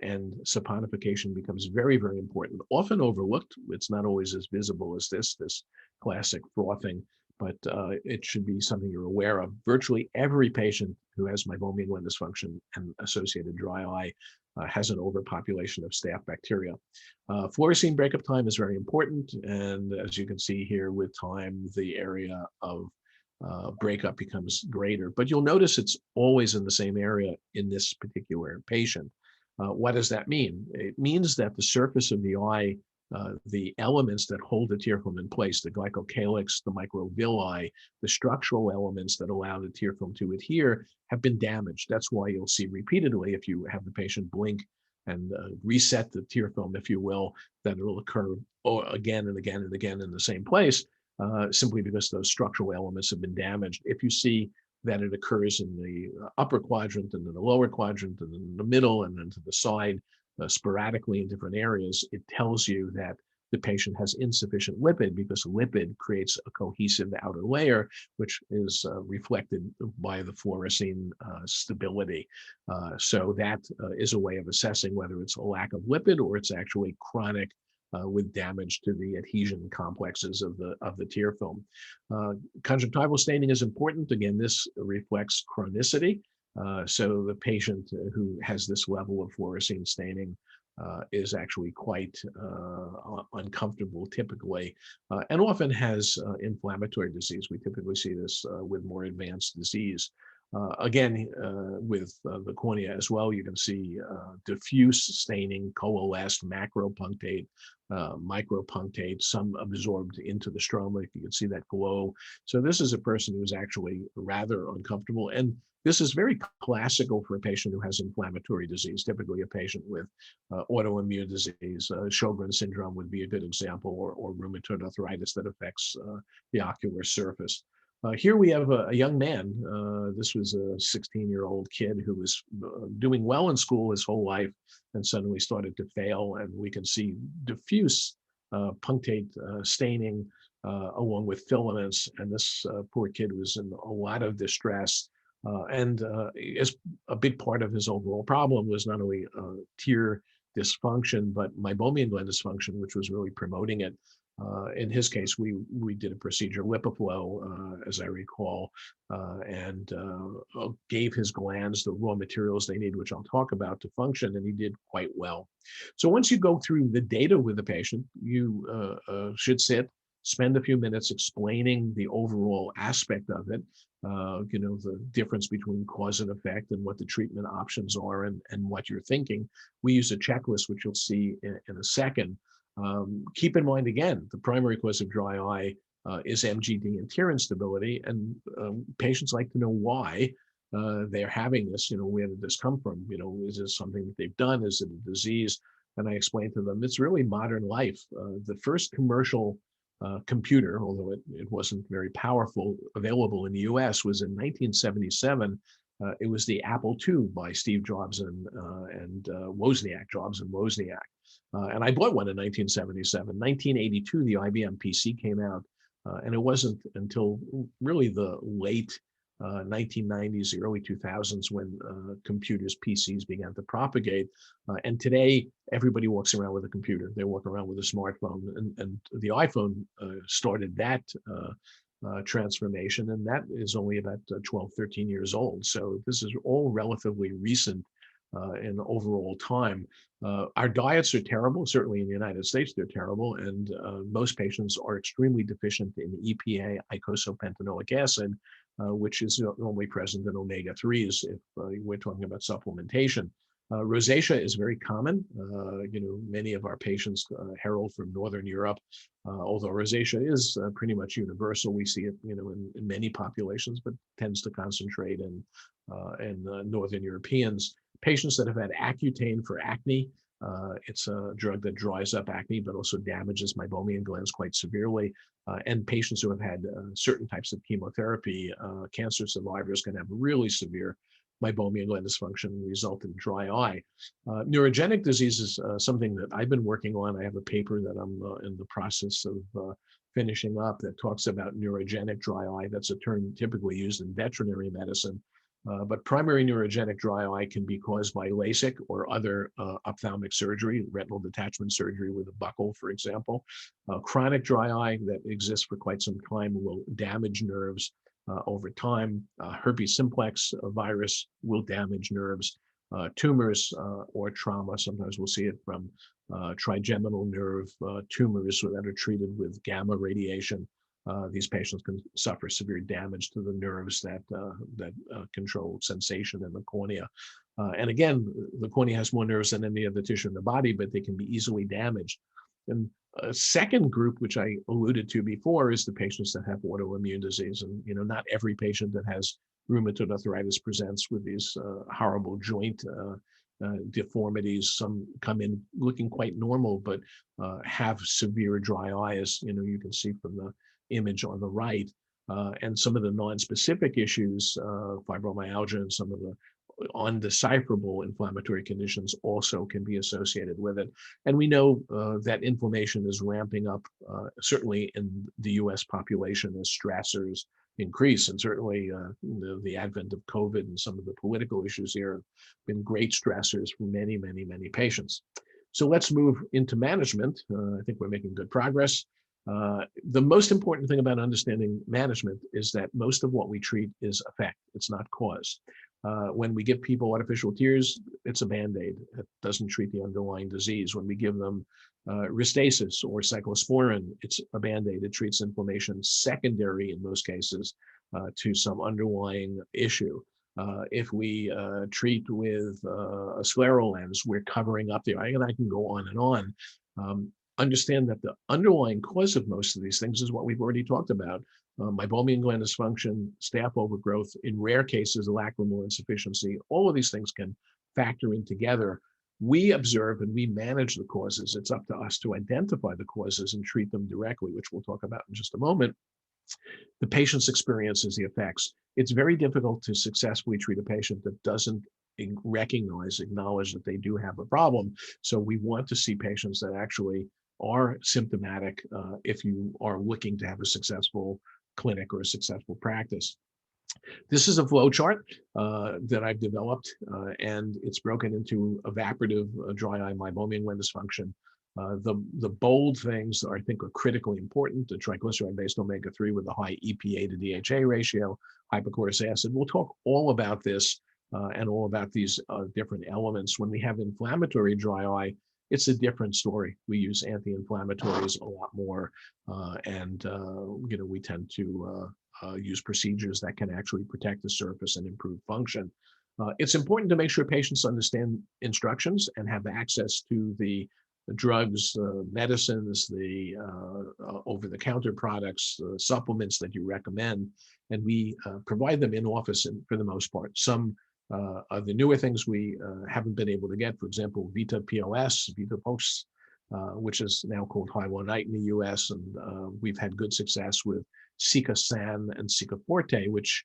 And saponification becomes very, very important, often overlooked. It's not always as visible as this classic frothing, but it should be something you're aware of. Virtually every patient who has meibomian gland dysfunction and associated dry eye has an overpopulation of staph bacteria. Fluorescein breakup time is very important. And as you can see here, with time, the area of breakup becomes greater. But you'll notice it's always in the same area in this particular patient. What does that mean? It means that the surface of the eye, the elements that hold the tear film in place, the glycocalyx, the microvilli, the structural elements that allow the tear film to adhere, have been damaged. That's why you'll see repeatedly, if you have the patient blink and reset the tear film, if you will, that it'll occur again and again and again in the same place, simply because those structural elements have been damaged. If you see that it occurs in the upper quadrant and in the lower quadrant and in the middle and then to the side sporadically in different areas, it tells you that the patient has insufficient lipid, because lipid creates a cohesive outer layer, which is reflected by the fluorescein stability. So that is a way of assessing whether it's a lack of lipid or it's actually chronic with damage to the adhesion complexes of the tear film. Conjunctival staining is important. Again, this reflects chronicity. So the patient who has this level of fluorescein staining is actually quite uncomfortable typically, and often has inflammatory disease. We typically see this with more advanced disease. Again, with the cornea as well, you can see diffuse staining, coalesced, macropunctate, micropunctate, some absorbed into the stroma. You can see that glow. So this is a person who's actually rather uncomfortable. And this is very classical for a patient who has inflammatory disease, typically a patient with autoimmune disease. Sjogren's syndrome would be a good example, or rheumatoid arthritis that affects the ocular surface. Here we have a young man. This was a 16-year-old kid who was doing well in school his whole life and suddenly started to fail. And we can see diffuse punctate staining along with filaments. And this poor kid was in a lot of distress. And as a big part of his overall problem was not only tear dysfunction, but meibomian gland dysfunction, which was really promoting it. In his case, we did a procedure, LipiFlow, as I recall, and gave his glands the raw materials they need, which I'll talk about, to function, and he did quite well. So once you go through the data with the patient, you should spend a few minutes explaining the overall aspect of it, the difference between cause and effect and what the treatment options are and what you're thinking. We use a checklist, which you'll see in a second. Keep in mind, again, the primary cause of dry eye is MGD and tear instability, and patients like to know why they're having this. Where did this come from? Is this something that they've done? Is it a disease? And I explain to them, it's really modern life. The first commercial computer, although it wasn't very powerful, available in the US was in 1977. It was the Apple II by Steve Jobs and Wozniak, Jobs and Wozniak. And I bought one in 1977. 1982, the IBM PC came out, and it wasn't until really the late 1990s, the early 2000s, when computers, PCs began to propagate. And today, everybody walks around with a computer. They walk around with a smartphone, and the iPhone started that transformation, and that is only about 12, 13 years old. So this is all relatively recent in overall time. Our diets are terrible. Certainly in the United States, they're terrible, and most patients are extremely deficient in EPA, eicosapentaenoic acid, which is normally present in omega-3s if we're talking about supplementation. Rosacea is very common. Many of our patients herald from Northern Europe, although rosacea is pretty much universal. We see it, in many populations, but tends to concentrate in Northern Europeans. Patients that have had Accutane for acne, it's a drug that dries up acne, but also damages meibomian glands quite severely. And patients who have had certain types of chemotherapy, cancer survivors can have really severe meibomian gland dysfunction and result in dry eye. Neurogenic disease is something that I've been working on. I have a paper that I'm in the process of finishing up that talks about neurogenic dry eye. That's a term typically used in veterinary medicine. But primary neurogenic dry eye can be caused by LASIK or other ophthalmic surgery, retinal detachment surgery with a buckle, for example. Chronic dry eye that exists for quite some time will damage nerves over time. Herpes simplex virus will damage nerves. Tumors or trauma, sometimes we'll see it from trigeminal nerve tumors that are treated with gamma radiation. These patients can suffer severe damage to the nerves that control sensation in the cornea. And again, the cornea has more nerves than any other tissue in the body, but they can be easily damaged. And a second group, which I alluded to before, is the patients that have autoimmune disease. And not every patient that has rheumatoid arthritis presents with these horrible joint deformities. Some come in looking quite normal, but have severe dry eye, as you can see from the image on the right, and some of the non-specific issues, fibromyalgia, and some of the undecipherable inflammatory conditions also can be associated with it. And we know that inflammation is ramping up, certainly in the US population as stressors increase. And certainly the advent of COVID and some of the political issues here have been great stressors for many, many, many patients. So let's move into management. I think we're making good progress. The most important thing about understanding management is that most of what we treat is effect. It's not cause. When we give people artificial tears, it's a Band-Aid. It doesn't treat the underlying disease. When we give them Restasis or cyclosporin, it's a Band-Aid. It treats inflammation secondary in most cases to some underlying issue. If we treat with a scleral lens, we're covering up the eye, and I can go on and on. Understand that the underlying cause of most of these things is what we've already talked about. Meibomian gland dysfunction, staph overgrowth, in rare cases, lacrimal insufficiency. All of these things can factor in together. We observe and we manage the causes. It's up to us to identify the causes and treat them directly, which we'll talk about in just a moment. The patient's experiences the effects. It's very difficult to successfully treat a patient that doesn't acknowledge that they do have a problem. So we want to see patients that actually are symptomatic if you are looking to have a successful clinic or a successful practice. This is a flow chart that I've developed, and it's broken into evaporative dry eye meibomian gland dysfunction. The bold things I think are critically important: the triglyceride-based omega-3 with a high EPA to DHA ratio, hypochlorous acid. We'll talk all about this and all about these different elements. When we have inflammatory dry eye, it's a different story. We use anti-inflammatories a lot more, and we tend to use procedures that can actually protect the surface and improve function. It's important to make sure patients understand instructions and have access to the drugs, medicines, the over-the-counter products, supplements that you recommend, and we provide them in office for the most part. Some of the newer things we haven't been able to get, for example, Vita POS, Vita Post, which is now called Hyalonite in the US, and we've had good success with Cica San and Cica Forte, which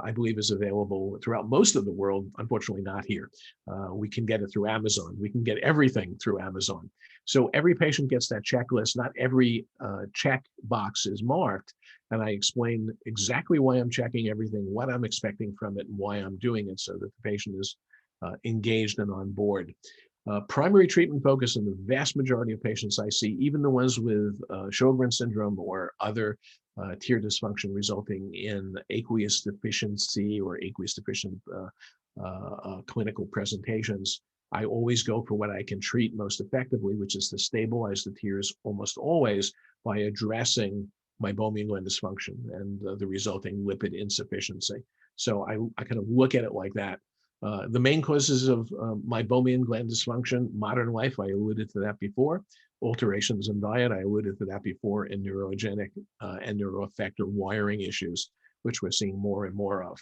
I believe is available throughout most of the world, unfortunately not here. We can get it through Amazon. We can get everything through Amazon. So every patient gets that checklist. Not every check box is marked. And I explain exactly why I'm checking everything, what I'm expecting from it, and why I'm doing it so that the patient is engaged and on board. Primary treatment focus in the vast majority of patients I see, even the ones with Sjogren's syndrome or other tear dysfunction resulting in aqueous deficiency or aqueous deficient clinical presentations, I always go for what I can treat most effectively, which is to stabilize the tears almost always by addressing meibomian gland dysfunction and the resulting lipid insufficiency. So I kind of look at it like that. The main causes of meibomian gland dysfunction, modern life, I alluded to that before. Alterations in diet, I alluded to that before, and neurogenic and neuroeffector wiring issues, which we're seeing more and more of.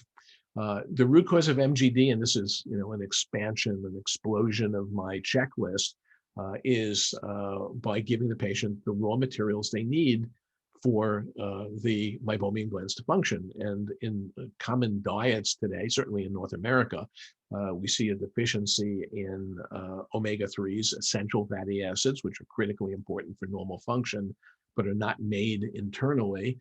The root cause of MGD, and this is an expansion, an explosion of my checklist, is by giving the patient the raw materials they need for the meibomian glands to function. And in common diets today, certainly in North America, we see a deficiency in omega-3s, essential fatty acids, which are critically important for normal function, but are not made internally.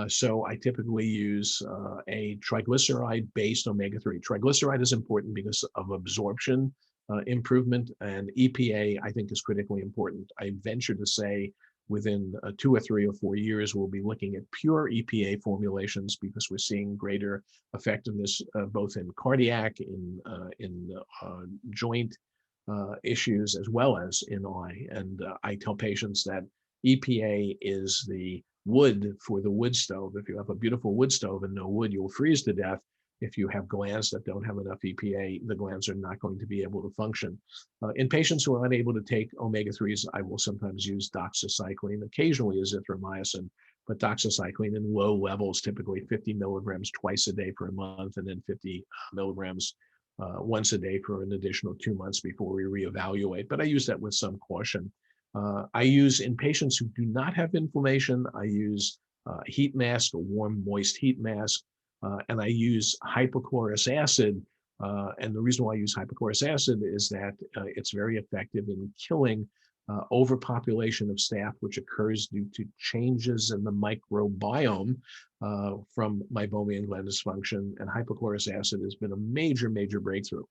So I typically use a triglyceride-based omega-3. Triglyceride is important because of absorption improvement, and EPA, I think, is critically important. I venture to say within 2 or 3 or 4 years, we'll be looking at pure EPA formulations because we're seeing greater effectiveness both in cardiac, in joint issues, as well as in eye. And I tell patients that EPA is the wood for the wood stove. If you have a beautiful wood stove and no wood, you'll freeze to death. If you have glands that don't have enough EPA, the glands are not going to be able to function. In patients who are unable to take omega-3s, I will sometimes use doxycycline, occasionally azithromycin, but doxycycline in low levels, typically 50 milligrams twice a day for a month, and then 50 milligrams once a day for an additional 2 months before we reevaluate. But I use that with some caution. I use, in patients who do not have inflammation, I use a heat mask, a warm, moist heat mask, and I use hypochlorous acid. And the reason why I use hypochlorous acid is that it's very effective in killing overpopulation of staph, which occurs due to changes in the microbiome from meibomian gland dysfunction. And hypochlorous acid has been a major, major breakthrough.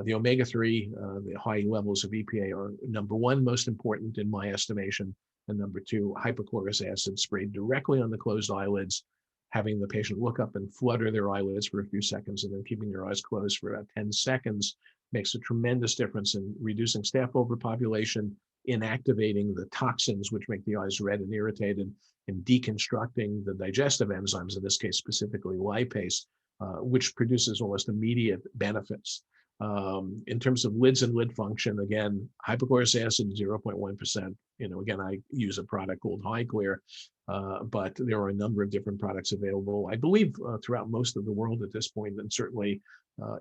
The omega-3, the high levels of EPA are number one, most important in my estimation. And number two, hypochlorous acid sprayed directly on the closed eyelids, having the patient look up and flutter their eyelids for a few seconds and then keeping their eyes closed for about 10 seconds makes a tremendous difference in reducing staph overpopulation, inactivating the toxins which make the eyes red and irritated, and deconstructing the digestive enzymes, in this case specifically lipase, which produces almost immediate benefits. In terms of lids and lid function, again, hypochlorous acid, 0.1%. Again, I use a product called High Clear, but there are a number of different products available, I believe, throughout most of the world at this point, and certainly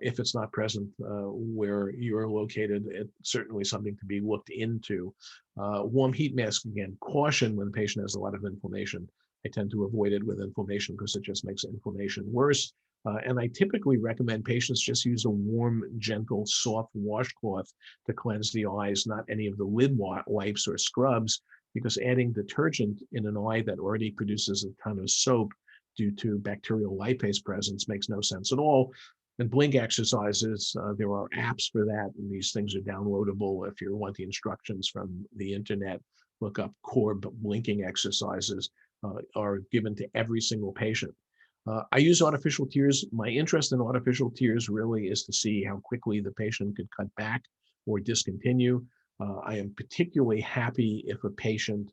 if it's not present where you're located, it's certainly something to be looked into. Warm heat mask, again, caution when the patient has a lot of inflammation. I tend to avoid it with inflammation because it just makes inflammation worse. And I typically recommend patients just use a warm, gentle, soft washcloth to cleanse the eyes, not any of the lid wipes or scrubs, because adding detergent in an eye that already produces a ton of soap due to bacterial lipase presence makes no sense at all. And blink exercises, there are apps for that, and these things are downloadable. If you want the instructions from the internet, look up core blinking exercises, are given to every single patient. I use artificial tears. My interest in artificial tears really is to see how quickly the patient could cut back or discontinue. I am particularly happy if a patient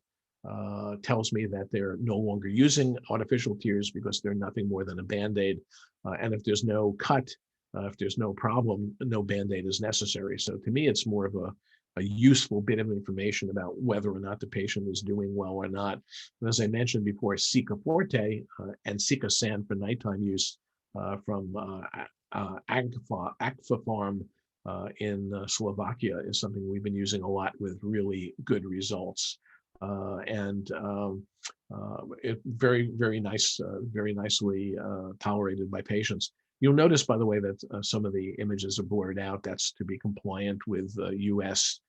tells me that they're no longer using artificial tears because they're nothing more than a Band-Aid. And if there's no cut, if there's no problem, no Band-Aid is necessary. So to me, it's more of a useful bit of information about whether or not the patient is doing well or not. And as I mentioned before, Cica Forte and Cica San for nighttime use from Agfafarm in Slovakia is something we've been using a lot with really good results. It very, very nice, very nicely tolerated by patients. You'll notice, by the way, that some of the images are blurred out. That's to be compliant with US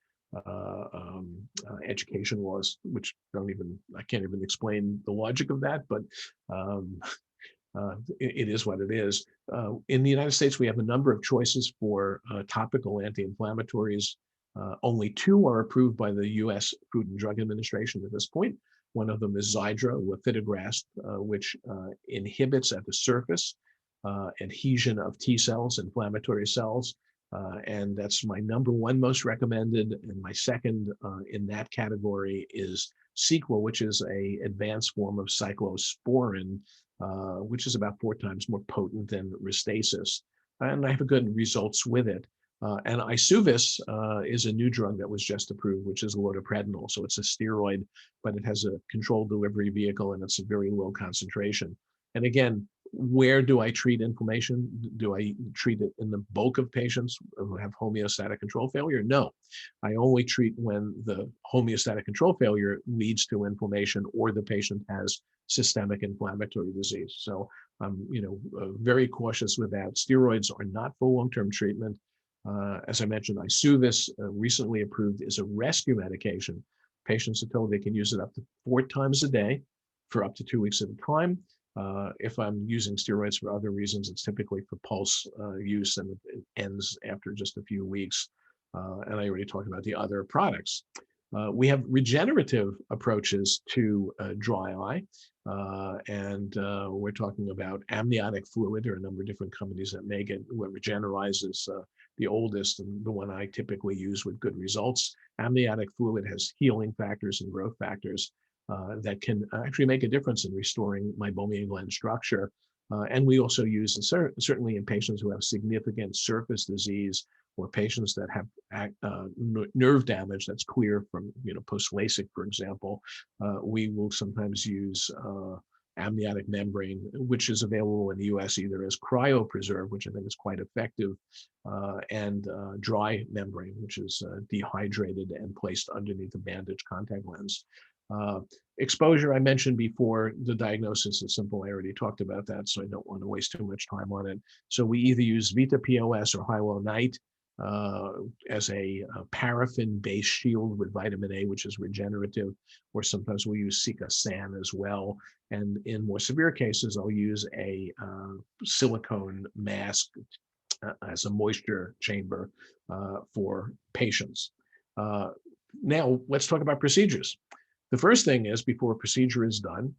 education laws, which I can't even explain the logic of that, but it is what it is. In the United States, we have a number of choices for topical anti-inflammatories. Only 2 are approved by the US Food and Drug Administration at this point. One of them is Xiidra, lifitegrast, which inhibits at the surface adhesion of T cells, inflammatory cells. And that's my number one most recommended. And my second in that category is Sequel, which is an advanced form of cyclosporin, which is about 4 times more potent than Restasis. And I have good results with it. And Isuvis is a new drug that was just approved, which is loteprednol. So it's a steroid, but it has a controlled delivery vehicle and it's a very low concentration. And again, where do I treat inflammation? Do I treat it in the bulk of patients who have homeostatic control failure? No, I only treat when the homeostatic control failure leads to inflammation or the patient has systemic inflammatory disease. So I'm, very cautious with that. Steroids are not for long-term treatment. As I mentioned, Isuvis, recently approved, is a rescue medication. Patients are told they can use it up to 4 times a day for up to 2 weeks at a time. If I'm using steroids for other reasons, it's typically for pulse use, and it ends after just a few weeks. And I already talked about the other products. We have regenerative approaches to dry eye, and we're talking about amniotic fluid. There are a number of different companies that make it. What Regenerize is the oldest and the one I typically use with good results. Amniotic fluid has healing factors and growth factors that can actually make a difference in restoring meibomian gland structure. And we also use, certainly in patients who have significant surface disease or patients that have nerve damage that's clear from, post-LASIK, for example, we will sometimes use amniotic membrane, which is available in the US either as cryopreserve, which I think is quite effective, and dry membrane, which is dehydrated and placed underneath a bandage contact lens. Exposure, I mentioned before, the diagnosis is simple. I already talked about that, so I don't want to waste too much time on it. So we either use Vita POS or Hywel Night as a paraffin-based shield with vitamin A, which is regenerative, or sometimes we use Sika San as well. And in more severe cases, I'll use a silicone mask as a moisture chamber for patients. Now, let's talk about procedures. The first thing is, before a procedure is done,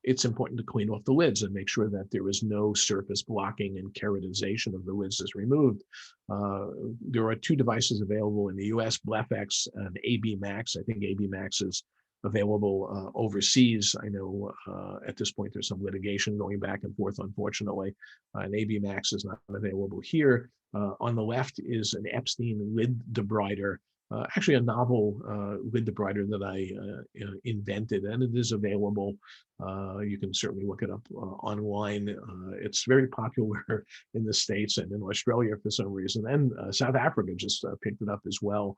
it's important to clean off the lids and make sure that there is no surface blocking and keratization of the lids is removed. There are 2 devices available in the US, BlephX and AB Max. I think AB Max is available overseas. I know at this point there's some litigation going back and forth, unfortunately, and AB Max is not available here. On the left is an EPSTEIN lid debrider. Actually a novel lid debrider that I invented, and it is available. You can certainly look it up online. It's very popular in the States and in Australia for some reason, and South Africa just picked it up as well.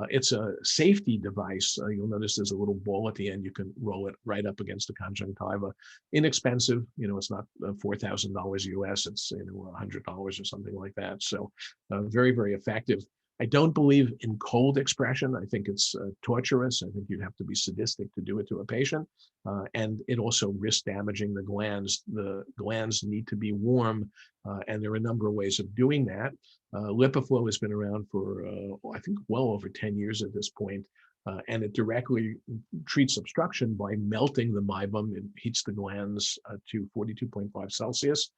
It's a safety device. You'll notice there's a little ball at the end. You can roll it right up against the conjunctiva. Inexpensive, it's not $4,000 US, it's $100 or something like that. So very, very effective. I don't believe in cold expression. I think it's torturous. I think you'd have to be sadistic to do it to a patient. And it also risks damaging the glands. The glands need to be warm, and there are a number of ways of doing that. LipiFlow has been around for, I think, well over 10 years at this point, and it directly treats obstruction by melting the meibum. It heats the glands to 42.5 Celsius.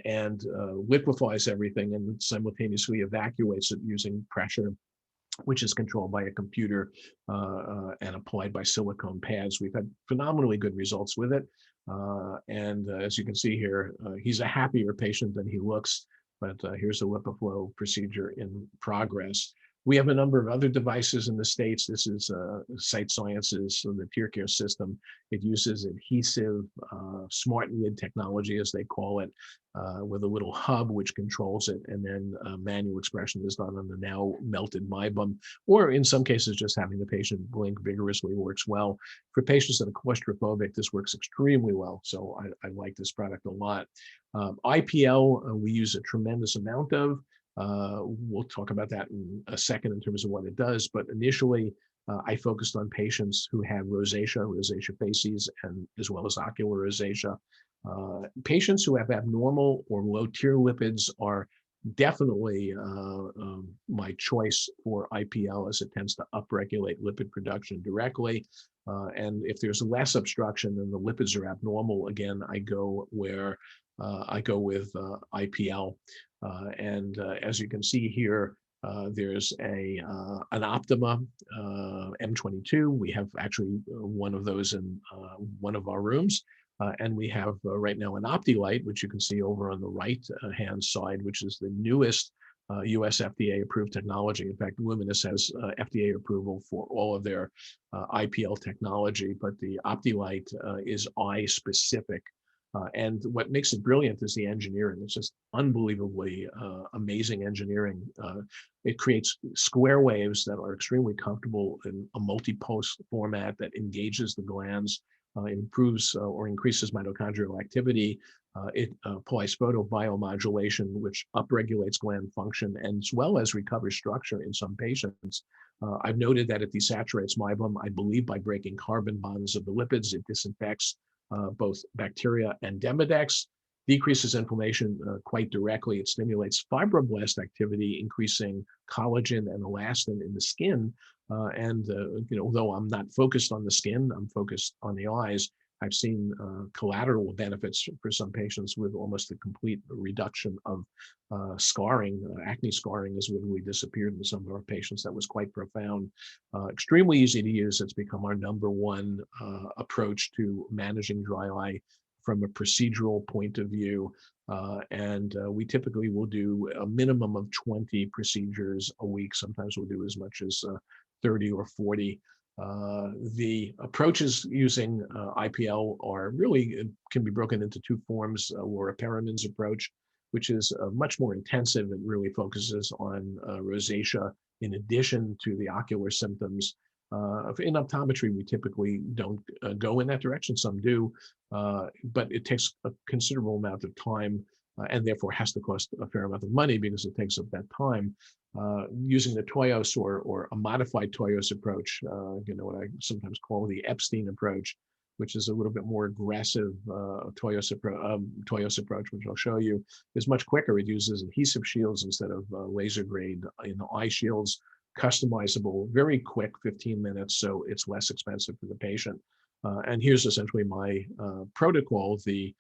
And liquefies everything and simultaneously evacuates it using pressure, which is controlled by a computer and applied by silicone pads. We've had phenomenally good results with it. And as you can see here, he's a happier patient than he looks, but here's a LipiFlow procedure in progress. We have a number of other devices in the States. This is Sight Sciences, so the TearCare system. It uses adhesive smart lid technology, as they call it, with a little hub which controls it, and then manual expression is done on the now melted meibum, or in some cases just having the patient blink vigorously works well. For patients that are claustrophobic, this works extremely well, so I like this product a lot. IPL, we use a tremendous amount of. We'll talk about that in a second in terms of what it does, but initially I focused on patients who had rosacea facies, and as well as ocular rosacea. Patients who have abnormal or low tear lipids are definitely my choice for IPL, as it tends to upregulate lipid production directly. And if there's less obstruction and the lipids are abnormal, again, I go where I go with IPL. As you can see here, there's an Optima M22. We have actually one of those in one of our rooms. And we have right now an OptiLite, which you can see over on the right hand side, which is the newest US FDA approved technology. In fact, Luminous has FDA approval for all of their IPL technology, but the OptiLite is eye specific. And what makes it brilliant is the engineering. It's just unbelievably amazing engineering. It creates square waves that are extremely comfortable in a multi-pulse format that engages the glands, improves or increases mitochondrial activity. It applies photobiomodulation, which upregulates gland function and as well as recovers structure in some patients. I've noted that it desaturates meibum, I believe, by breaking carbon bonds of the lipids. It disinfects both bacteria and Demodex, decreases inflammation quite directly. It stimulates fibroblast activity, increasing collagen and elastin in the skin. Although I'm not focused on the skin, I'm focused on the eyes. I've seen collateral benefits for some patients with almost a complete reduction of scarring. Acne scarring has literally disappeared in some of our patients. That was quite profound. Extremely easy to use. It's become our #1 approach to managing dry eye from a procedural point of view. We typically will do a minimum of 20 procedures a week. Sometimes we'll do as much as 30 or 40. The approaches using IPL are really can be broken into two forms. Laura Perriman's approach, which is much more intensive and really focuses on rosacea in addition to the ocular symptoms. In optometry, we typically don't go in that direction. Some do, but it takes a considerable amount of time and therefore has to cost a fair amount of money because it takes up that time. Using the Toyos or a modified Toyos approach, what I sometimes call the EPSTEIN approach, which is a little bit more aggressive Toyos approach, which I'll show you, is much quicker. It uses adhesive shields instead of laser grade eye shields, customizable, very quick, 15 minutes, so it's less expensive for the patient. And here's essentially my protocol. The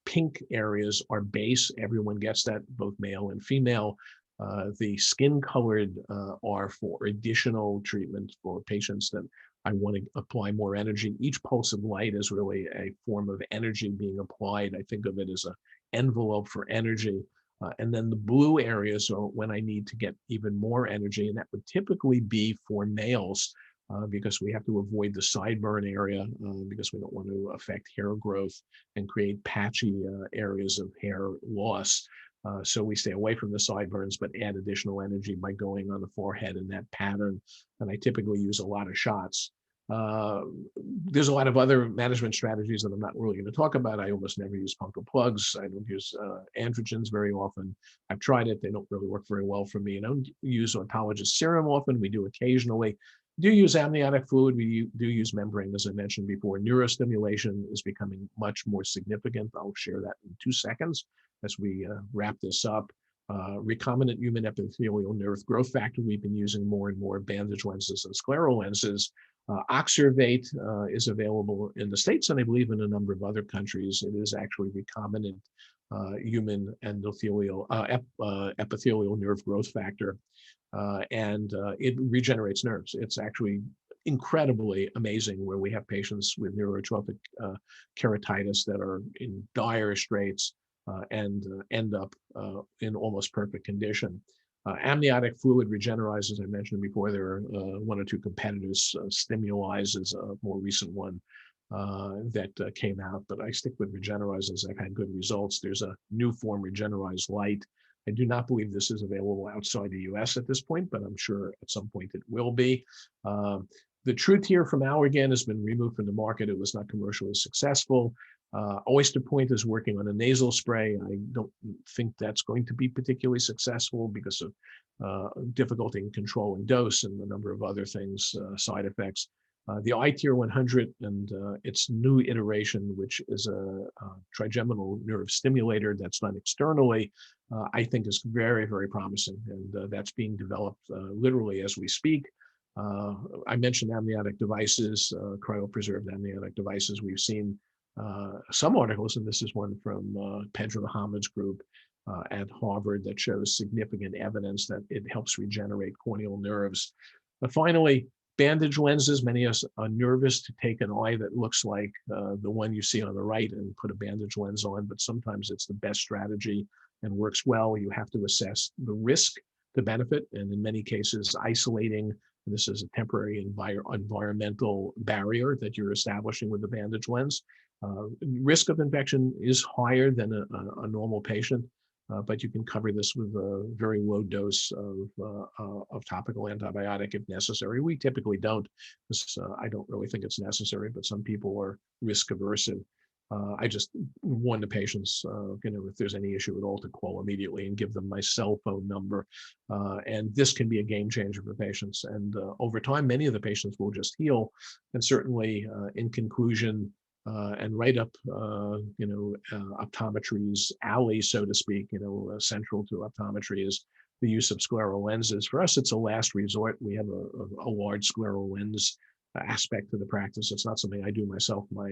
pink areas are base. Everyone gets that, both male and female. The skin colored are for additional treatment for patients that I want to apply more energy. Each pulse of light is really a form of energy being applied. I think of it as an envelope for energy. And then the blue areas are when I need to get even more energy, and that would typically be for males because we have to avoid the sideburn area because we don't want to affect hair growth and create patchy areas of hair loss. So we stay away from the sideburns, but add additional energy by going on the forehead in that pattern. And I typically use a lot of shots. There's a lot of other management strategies that I'm not really going to talk about. I almost never use punctal plugs. I don't use androgens very often. I've tried it. They don't really work very well for me. And I don't use autologous serum often. We do occasionally. We do use amniotic fluid. We do use membrane, as I mentioned before. Neurostimulation is becoming much more significant. I'll share that in 2 seconds as we wrap this up. Recombinant human epithelial nerve growth factor, we've been using more and more bandage lenses and scleral lenses. Oxervate is available in the States and I believe in a number of other countries. It is actually recombinant human epithelial nerve growth factor, and it regenerates nerves. It's actually incredibly amazing where we have patients with neurotrophic keratitis that are in dire straits and end up in almost perfect condition. Amniotic fluid Regenerize, as I mentioned before, there are 1 or 2 competitors. Stimulize is a more recent one that came out, but I stick with Regenerize as I've had good results. There's a new form, Regenerize Light. I do not believe this is available outside the US at this point, but I'm sure at some point it will be. The True Tear from Allergan has been removed from the market. It was not commercially successful. Oyster Point is working on a nasal spray. I don't think that's going to be particularly successful because of difficulty in controlling dose and a number of other things, side effects. The iTear 100 and its new iteration, which is a trigeminal nerve stimulator that's done externally, I think is very, very promising. And that's being developed literally as we speak. I mentioned amniotic devices, cryopreserved amniotic devices. We've seen some articles, and this is one from Pedro Muhammad's group at Harvard, that shows significant evidence that it helps regenerate corneal nerves. Finally, bandage lenses. Many of us are nervous to take an eye that looks like the one you see on the right and put a bandage lens on, but sometimes it's the best strategy and works well. You have to assess the risk to benefit, and in many cases, isolating. This is a temporary environmental barrier that you're establishing with the bandage lens. Risk of infection is higher than a normal patient, but you can cover this with a very low dose of topical antibiotic if necessary. We typically don't, because I don't really think it's necessary, but some people are risk aversive. I just warn the patients, if there's any issue at all, to call immediately and give them my cell phone number. And this can be a game changer for patients. And over time, many of the patients will just heal. And certainly, in conclusion, and right up, optometry's alley, so to speak, central to optometry is the use of scleral lenses. For us, it's a last resort. We have a large scleral lens aspect to the practice. It's not something I do myself. My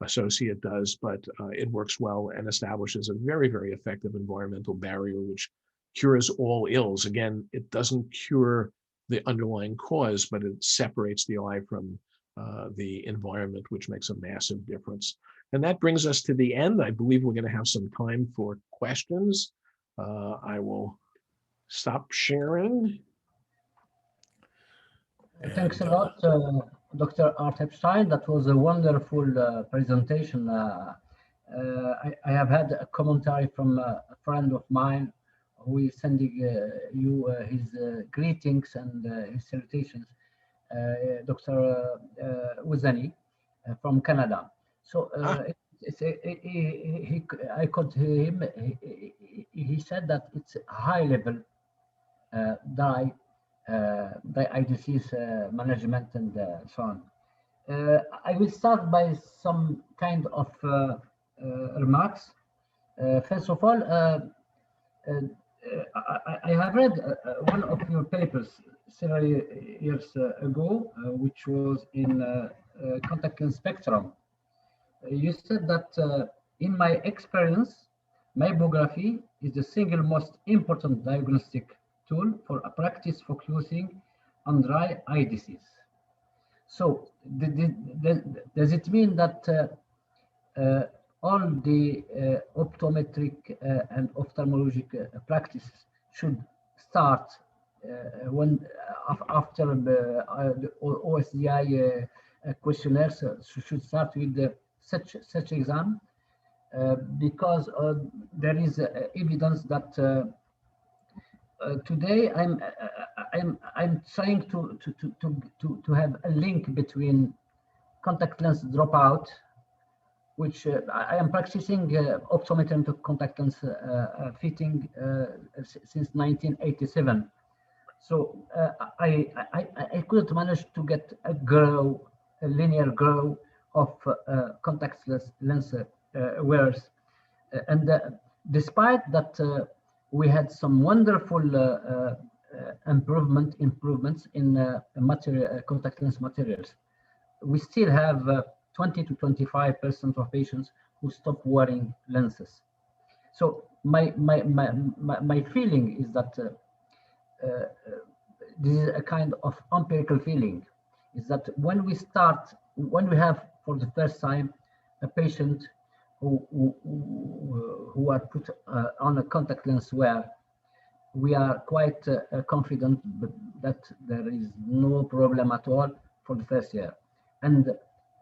associate does, but it works well and establishes a very, very effective environmental barrier, which cures all ills. Again, it doesn't cure the underlying cause, but it separates the eye from the environment, which makes a massive difference. And that brings us to the end. I believe we're going to have some time for questions. I will stop sharing. Thanks a lot, Dr. Art EPSTEIN. That was a wonderful presentation. I have had a commentary from a friend of mine who is sending you his greetings and his salutations, Dr. Wuzani from Canada. So I could hear him. He said that it's high level dry eye disease management and so on. I will start by some kind of remarks. First of all, I have read one of your papers several years ago, which was in Contact Lens Spectrum. You said that in my experience, myopography is the single most important diagnostic tool for a practice focusing on dry eye disease. So does it mean that all the optometric and ophthalmologic practices should start after the OSDI questionnaires should start with such exam? Because there is evidence that today I'm trying to have a link between contact lens dropout, which I am practicing optometry and contact lens fitting since 1987. So I couldn't manage to get a linear grow of contact lens wearers, and despite that we had some wonderful improvements in contact lens materials. We still have 20 to 25% of patients who stop wearing lenses. So my feeling is that this is a kind of empirical feeling, is that when we have for the first time a patient who are put on a contact lens wear, we are quite confident that there is no problem at all for the first year. And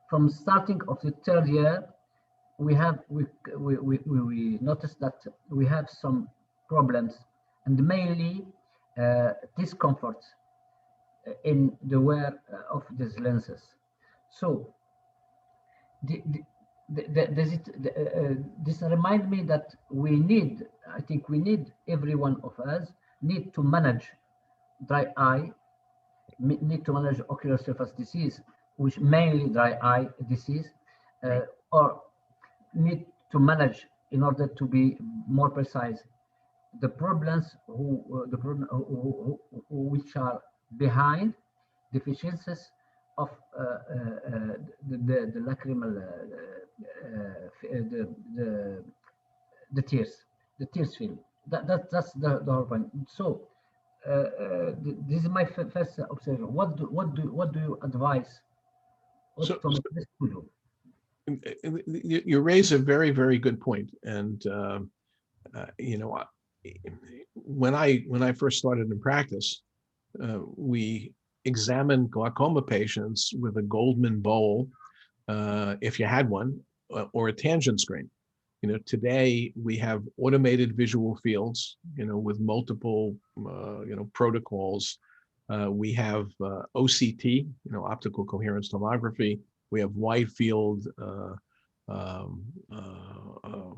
from starting of the third year, we notice that we have some problems, and mainly discomfort in the wear of these lenses. So this reminds me that I think every one of us need to manage dry eye, need to manage ocular surface disease, which mainly dry eye disease, or need to manage, in order to be more precise, the problems which are behind deficiencies of the lacrimal, the tears film. That's the whole point. So this is my first observation. What do you advise So optometrists to do? you raise a very, very good point. And, you know, when I first started in practice, we examined glaucoma patients with a Goldman bowl, if you had one, or a tangent screen. You know, today we have automated visual fields, you know, with multiple, you know, protocols. We have OCT, you know, optical coherence tomography. We have wide field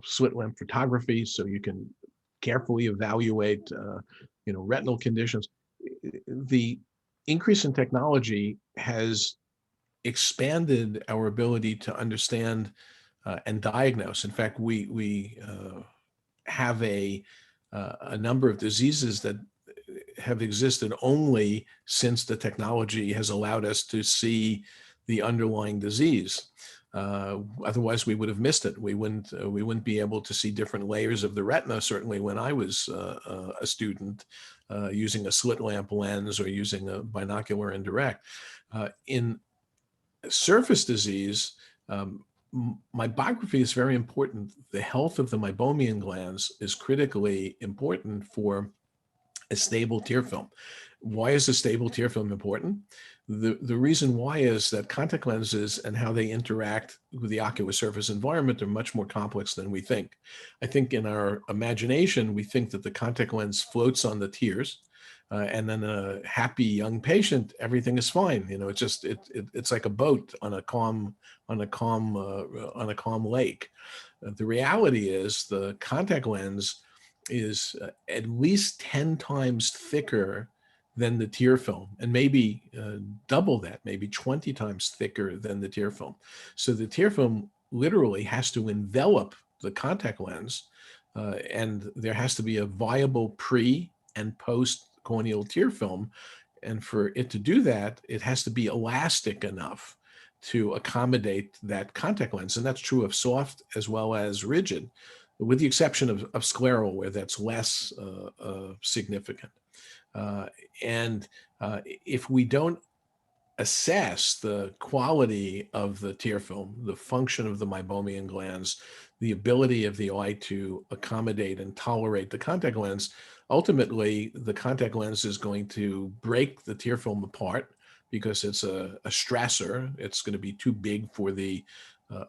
slit lamp photography, so you can carefully evaluate, you know, retinal conditions. The increase in technology has expanded our ability to understand and diagnose. In fact, we have a number of diseases that have existed only since the technology has allowed us to see the underlying disease. Otherwise, we would have missed it. We wouldn't be able to see different layers of the retina. Certainly, when I was a student, using a slit lamp lens or using a binocular indirect. In surface disease, meibography is very important. The health of the meibomian glands is critically important for a stable tear film. Why is a stable tear film important? The reason why is that contact lenses and how they interact with the ocular surface environment are much more complex than we think. I think in our imagination, we think that the contact lens floats on the tears, and then a happy young patient, everything is fine. You know, it's like a boat on a calm lake. The reality is the contact lens is at least 10 times thicker than the tear film, and maybe double that, maybe 20 times thicker than the tear film. So the tear film literally has to envelop the contact lens, and there has to be a viable pre and post corneal tear film. And for it to do that, it has to be elastic enough to accommodate that contact lens. And that's true of soft as well as rigid, with the exception of scleral, where that's less significant. And if we don't assess the quality of the tear film, the function of the meibomian glands, the ability of the eye to accommodate and tolerate the contact lens, ultimately the contact lens is going to break the tear film apart because it's a stressor. It's going to be too big for the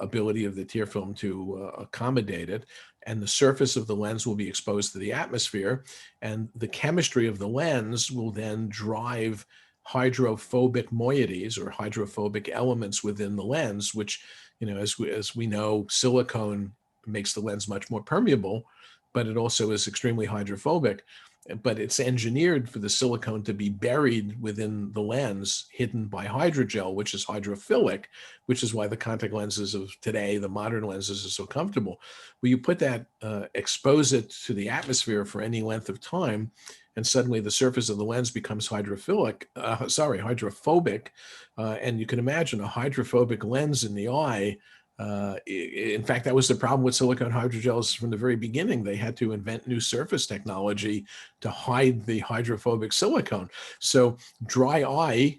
ability of the tear film to accommodate it. And the surface of the lens will be exposed to the atmosphere. And the chemistry of the lens will then drive hydrophobic moieties or hydrophobic elements within the lens, which, you know, as we know, silicone makes the lens much more permeable, but it also is extremely hydrophobic. But it's engineered for the silicone to be buried within the lens, hidden by hydrogel, which is hydrophilic, which is why the contact lenses of today, the modern lenses, are so comfortable. Well, you put that, expose it to the atmosphere for any length of time, and suddenly the surface of the lens becomes hydrophobic, and you can imagine a hydrophobic lens in the eye. In fact, that was the problem with silicone hydrogels from the very beginning. They had to invent new surface technology to hide the hydrophobic silicone. So dry eye,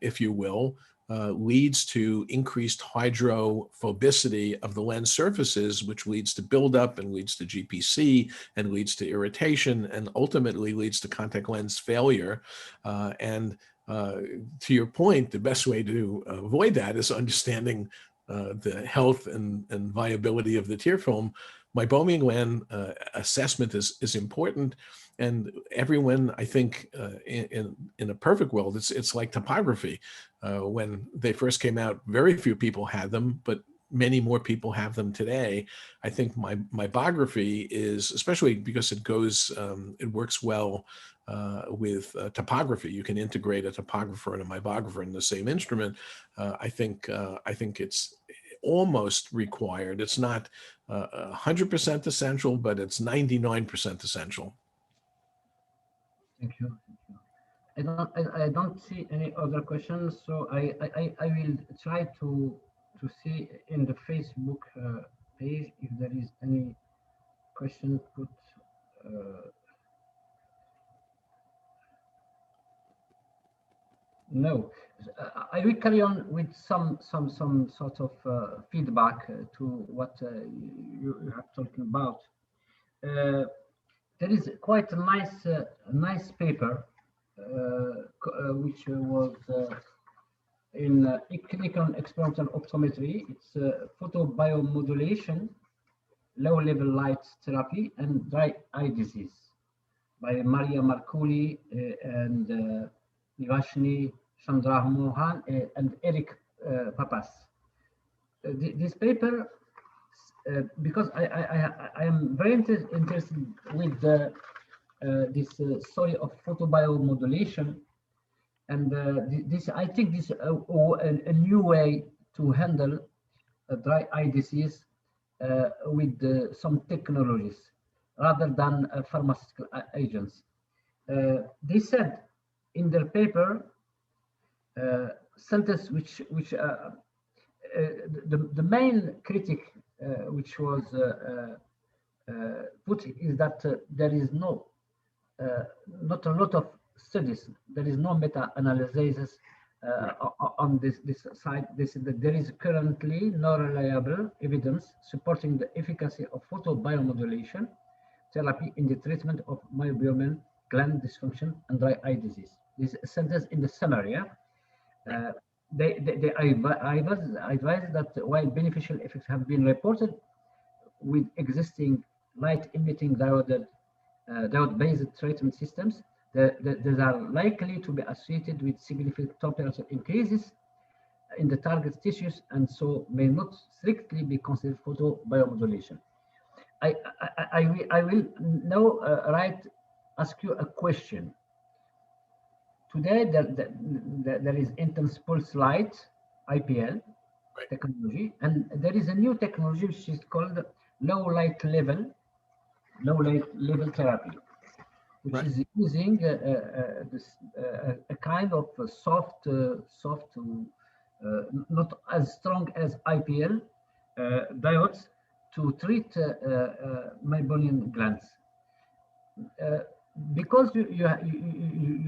if you will, leads to increased hydrophobicity of the lens surfaces, which leads to buildup and leads to GPC and leads to irritation and ultimately leads to contact lens failure. And to your point, the best way to avoid that is understanding the health and viability of the tear film. Meibomian gland assessment is important, and everyone, I think, in a perfect world, it's like topography. When they first came out, very few people had them, but many more people have them today. I think meibography is, especially because it works well with topography. You can integrate a topographer and a meibographer in the same instrument. I think it's almost required. It's not 100% essential, but it's 99% essential. Thank you. I don't see any other questions, so I will try to see in the Facebook page if there is any question put. No, I will carry on with some sort of feedback to what you have talking about. There is quite a nice paper which was in clinical experimental optometry. It's photobiomodulation, low-level light therapy, and dry eye disease by Maria Marculi and Nivashni Chandramohan and Eric Papas. This paper, because I am very interested with this story of photobiomodulation, and this I think this a new way to handle dry eye disease with some technologies rather than pharmaceutical agents. They said in their paper sentence which the main critic which was put is that there is not a lot of studies, there is no meta-analysis on this side. They said that there is currently no reliable evidence supporting the efficacy of photobiomodulation therapy in the treatment of meibomian gland dysfunction and dry eye disease. This sentence in the summary. They advise that while beneficial effects have been reported with existing light-emitting diode-based treatment systems, these are likely to be associated with significant temperature increases in the target tissues and so may not strictly be considered photobiomodulation. I will now ask you a question. Today, there is intense pulse light, IPL, technology, and there is a new technology which is called low light level therapy, which is using a kind of soft, not as strong as IPL diodes to treat meibomian glands. Because you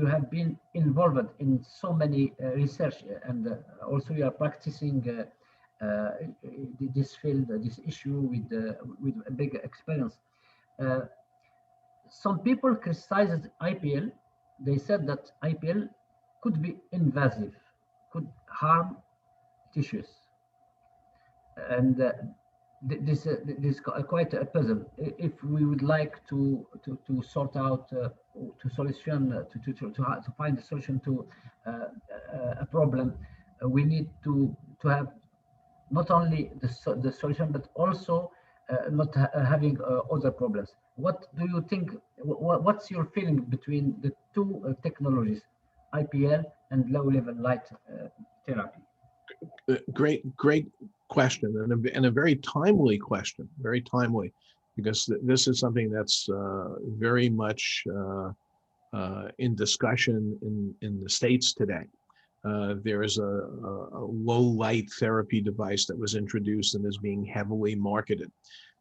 have been involved in so many research and also you are practicing this field, this issue with a big experience. Some people criticized IPL. They said that IPL could be invasive, could harm tissues, and this is quite a puzzle. If we would like to sort out to find a solution to a problem, we need to have not only the solution but also not having other problems. What do you think? What's your feeling between the two technologies, IPL and low-level light therapy? Great question, and a very timely question, very timely, because this is something that's very much in discussion in the States today. There is a low light therapy device that was introduced and is being heavily marketed.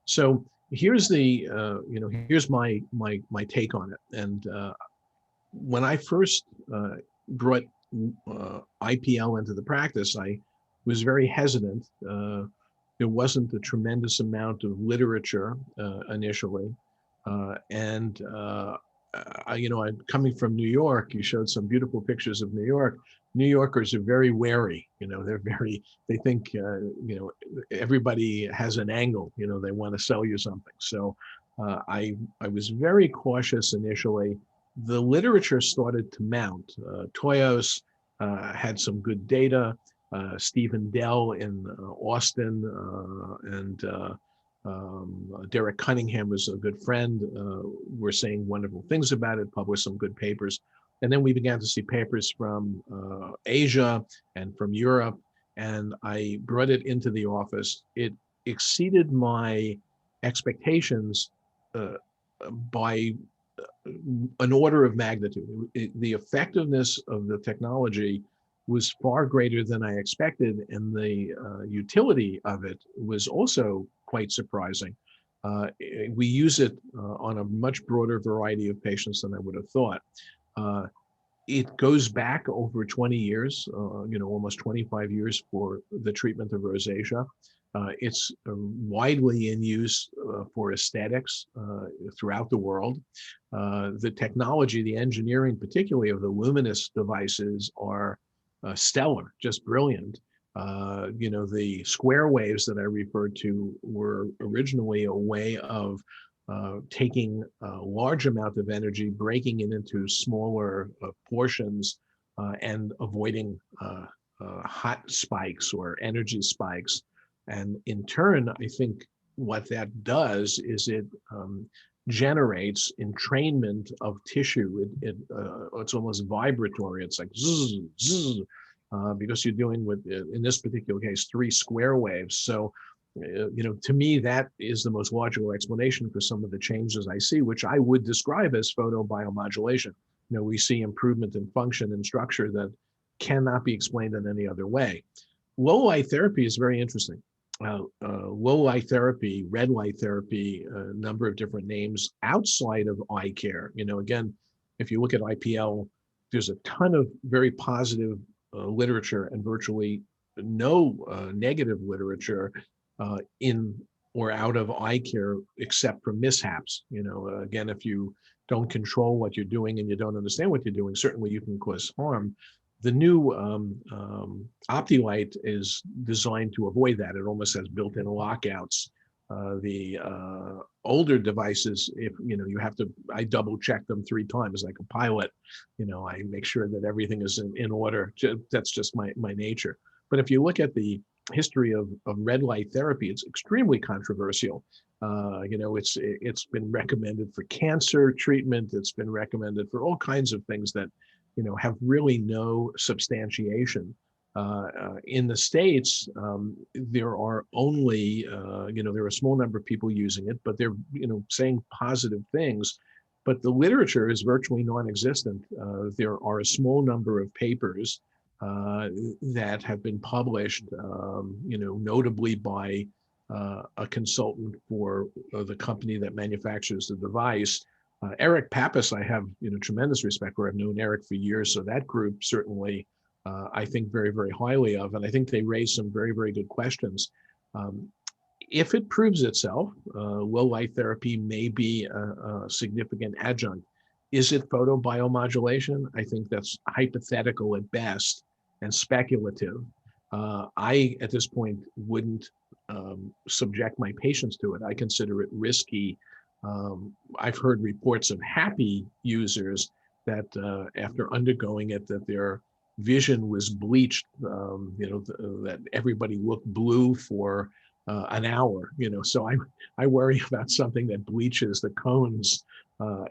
So here's the here's my take on it. And when I first brought IPL into the practice, I was very hesitant. There wasn't a tremendous amount of literature initially, and I'm coming from New York. You showed some beautiful pictures of New York. New Yorkers are very wary. They think everybody has an angle. They want to sell you something. So I was very cautious initially. The literature started to mount. Toyos had some good data. Stephen Dell in Austin and Derek Cunningham was a good friend. Were saying wonderful things about it, published some good papers. And then we began to see papers from Asia and from Europe, and I brought it into the office. It exceeded my expectations by an order of magnitude. The effectiveness of the technology was far greater than I expected, and the utility of it was also quite surprising. We use it on a much broader variety of patients than I would have thought. It goes back over 20 years, almost 25 years for the treatment of rosacea. It's widely in use for aesthetics throughout the world. The technology, the engineering, particularly of the luminous devices, are stellar, just brilliant. The square waves that I referred to were originally a way of taking a large amount of energy, breaking it into smaller portions, and avoiding hot spikes or energy spikes. And in turn, I think what that does is it generates entrainment of tissue. It's almost vibratory. It's like zzz, zzz, because you're doing with, in this particular case, 3 square waves. So, to me, that is the most logical explanation for some of the changes I see, which I would describe as photobiomodulation. We see improvement in function and structure that cannot be explained in any other way. Low light therapy is very interesting. Low light therapy, red light therapy, a number of different names outside of eye care. Again, if you look at IPL, there's a ton of very positive literature and virtually no negative literature in or out of eye care, except for mishaps. Again, if you don't control what you're doing and you don't understand what you're doing, certainly you can cause harm. The new OptiLight is designed to avoid that. It almost has built-in lockouts. The older devices, if you have to, I double check them 3 times like a pilot. I make sure that everything is in order. That's just my nature. But if you look at the history of red light therapy, it's extremely controversial. It's been recommended for cancer treatment. It's been recommended for all kinds of things that have really no substantiation. In the States, there are only, there are a small number of people using it, but they're, saying positive things. But the literature is virtually non-existent. There are a small number of papers that have been published, notably by a consultant for the company that manufactures the device. Eric Pappas, I have tremendous respect for. I've known Eric for years, so that group certainly I think very, very highly of, and I think they raise some very, very good questions. If it proves itself, low light therapy may be a significant adjunct. Is it photobiomodulation? I think that's hypothetical at best and speculative. I, at this point, wouldn't subject my patients to it. I consider it risky. I've heard reports of happy users that after undergoing it, that their vision was bleached, that everybody looked blue for an hour, so I worry about something that bleaches the cones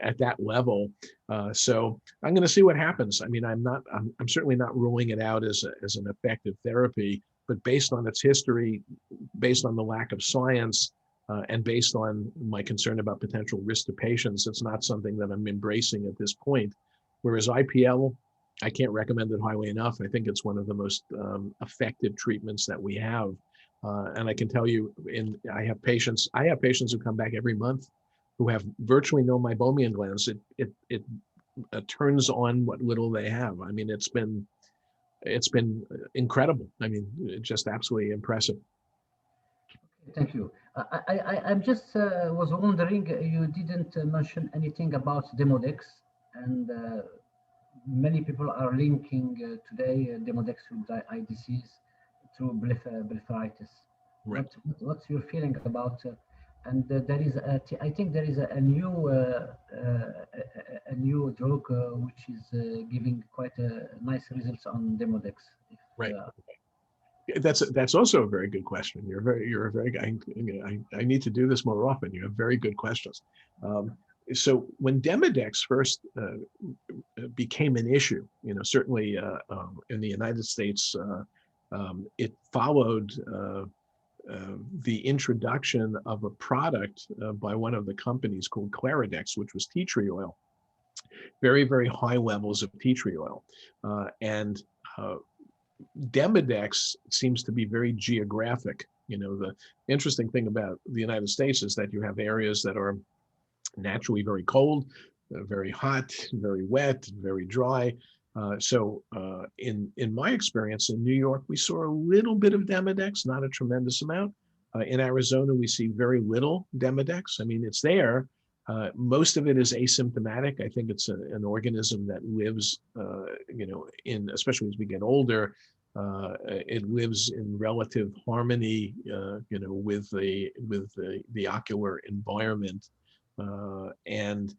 at that level. So I'm going to see what happens. I mean, I'm certainly not ruling it out as an effective therapy, but based on its history, based on the lack of science, and based on my concern about potential risk to patients, it's not something that I'm embracing at this point. Whereas IPL, I can't recommend it highly enough. I think it's one of the most effective treatments that we have. And I can tell you, I have patients who come back every month who have virtually no meibomian glands. It turns on what little they have. I mean, it's been incredible. I mean, just absolutely impressive. Thank you. I just was wondering, you didn't mention anything about Demodex, and many people are linking today Demodex with eye disease through blepharitis. Right. What's your feeling about? And there is, I think there is a new drug which is giving quite nice results on Demodex. Right. That's also a very good question. I need to do this more often. You have very good questions. So when Demodex first became an issue, certainly in the United States, it followed the introduction of a product by one of the companies called Claridex, which was tea tree oil, very, very high levels of tea tree oil. And Demodex seems to be very geographic. You know, the interesting thing about the United States is that you have areas that are naturally very cold, very hot, very wet, very dry. In my experience in New York, we saw a little bit of Demodex, not a tremendous amount. In Arizona, we see very little Demodex. I mean, it's there. Most of it is asymptomatic. I think it's an organism that lives, you know, especially as we get older, it lives in relative harmony, you know, with the ocular environment, and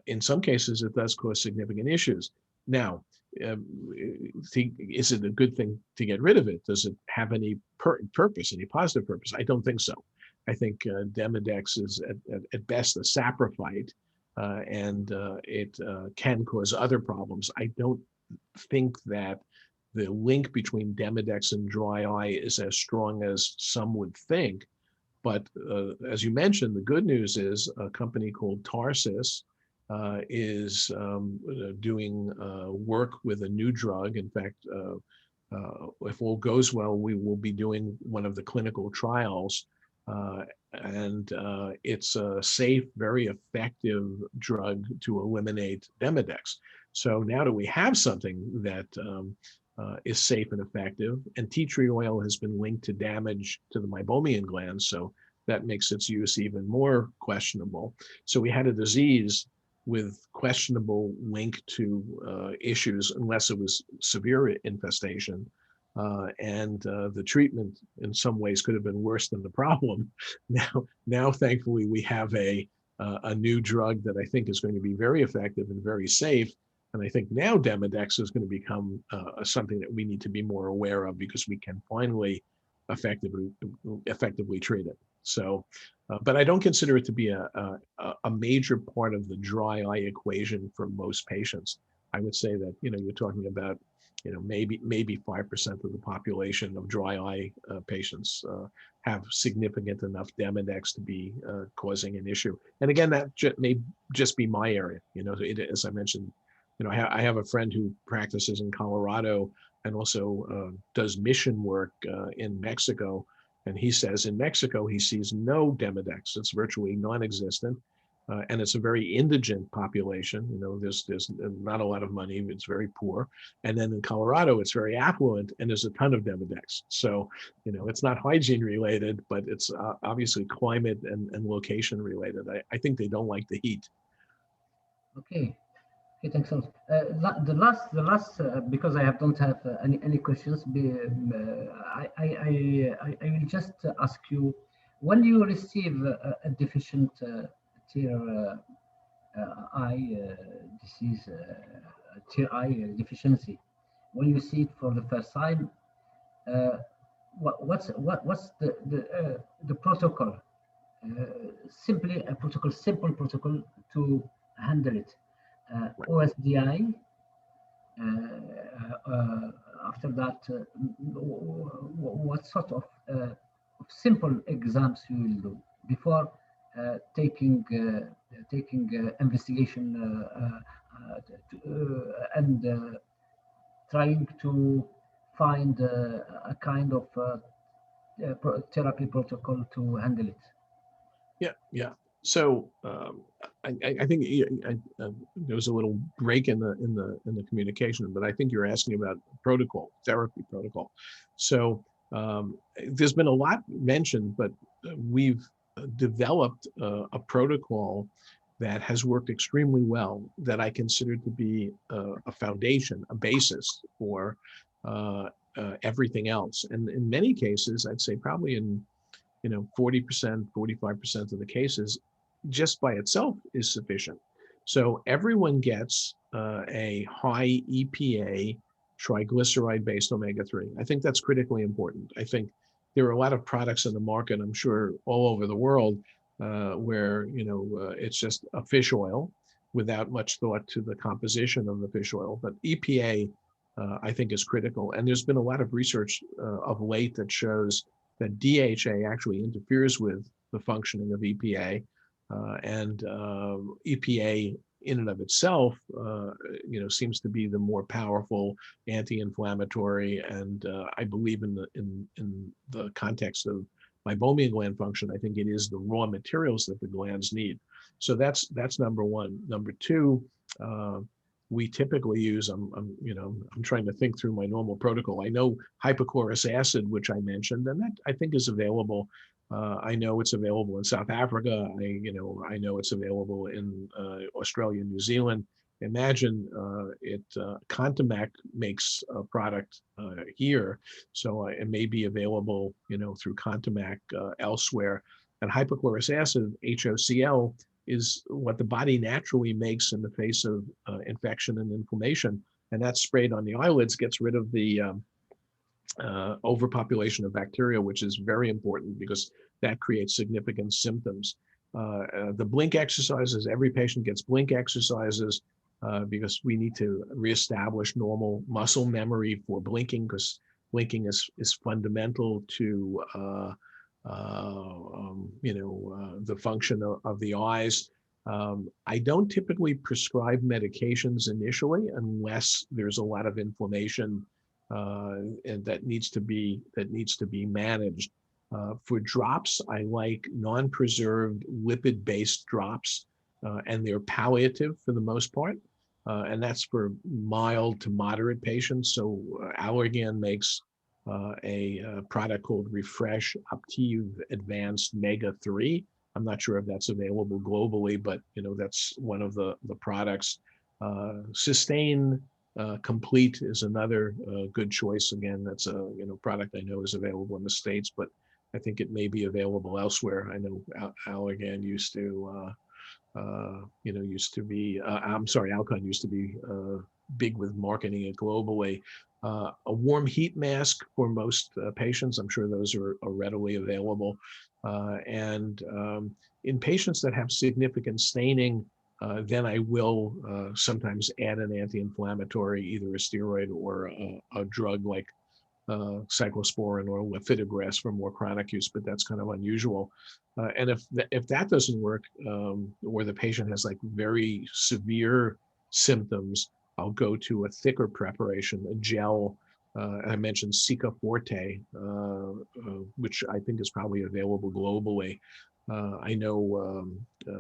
in some cases, it does cause significant issues. Now, is it a good thing to get rid of it? Does it have any purpose, any positive purpose? I don't think so. I think Demodex is at best a saprophyte, and it can cause other problems. I don't think that the link between Demodex and dry eye is as strong as some would think. But as you mentioned, the good news is a company called Tarsus is doing work with a new drug. In fact, if all goes well, we will be doing one of the clinical trials. And it's a safe, very effective drug to eliminate Demodex. So now that we have something that is safe and effective, and tea tree oil has been linked to damage to the meibomian glands, so that makes its use even more questionable. So we had a disease with questionable link to issues, unless it was severe infestation. And the treatment in some ways could have been worse than the problem. Now, thankfully, we have a new drug that I think is going to be very effective and very safe. And I think now Demodex is going to become something that we need to be more aware of, because we can finally effectively treat it. So, but I don't consider it to be a major part of the dry eye equation for most patients. I would say that, you know, you're talking about, you know, maybe 5% of the population of dry eye patients have significant enough Demodex to be causing an issue. And again, that may just be my area. You know, as I mentioned, you know, I have a friend who practices in Colorado and also does mission work in Mexico. And he says in Mexico, he sees no Demodex. It's virtually non-existent. And it's a very indigent population. You know, there's not a lot of money. It's very poor. And then in Colorado, it's very affluent, and there's a ton of Demodex. So, you know, it's not hygiene related, but it's obviously climate and location related. I think they don't like the heat. Okay. Okay, thanks a lot. The last, because I don't have any questions. I will just ask you, when you receive a deficient tear eye disease, tear eye deficiency, when you see it for the first time, what's the protocol? Simply a protocol, simple protocol to handle it. OSDI. After that, what sort of simple exams you will do before taking investigation and trying to find a kind of therapy protocol to handle it? Yeah. So I think there was a little break in the communication, but I think you're asking about protocol, therapy protocol. So there's been a lot mentioned, but we've developed a protocol that has worked extremely well, that I consider to be a foundation, a basis for everything else. And in many cases, I'd say probably in 40%, 45% of the cases, just by itself is sufficient. So everyone gets a high EPA triglyceride-based omega-3. I think that's critically important. I think there are a lot of products in the market, I'm sure all over the world, where it's just a fish oil without much thought to the composition of the fish oil. But EPA, I think, is critical. And there's been a lot of research of late that shows that DHA actually interferes with the functioning of EPA, and EPA in and of itself, seems to be the more powerful anti-inflammatory. And I believe in the context of meibomian gland function, I think it is the raw materials that the glands need. So that's number one. Number two, we typically use, I'm trying to think through my normal protocol. I know hypochlorous acid, which I mentioned, and that I think is available. I know it's available in South Africa. I know it's available in Australia, New Zealand. Imagine Contimac makes a product here, so it may be available, through Contimac elsewhere. And hypochlorous acid, HOCl, is what the body naturally makes in the face of infection and inflammation, and that's sprayed on the eyelids, gets rid of the overpopulation of bacteria, which is very important because that creates significant symptoms. The blink exercises, every patient gets blink exercises because we need to reestablish normal muscle memory for blinking, because blinking is fundamental to the function of the eyes. I don't typically prescribe medications initially unless there's a lot of inflammation and that needs to be managed. For drops, I like non-preserved lipid-based drops, and they're palliative for the most part, and that's for mild to moderate patients. So Allergan makes a product called Refresh Optive Advanced Mega 3. I'm not sure if that's available globally, but that's one of the products. Sustain Complete is another good choice. Again, that's a product I know is available in the States, but I think it may be available elsewhere. I know Allergan used to Alcon used to be big with marketing it globally. A warm heat mask for most patients. I'm sure those are readily available. And in patients that have significant staining, then I will sometimes add an anti-inflammatory, either a steroid or a drug like cyclosporin or lifitegrast for more chronic use, but that's kind of unusual. And if that doesn't work, or the patient has like very severe symptoms, I'll go to a thicker preparation, a gel. I mentioned Cica Forte, which I think is probably available globally. I know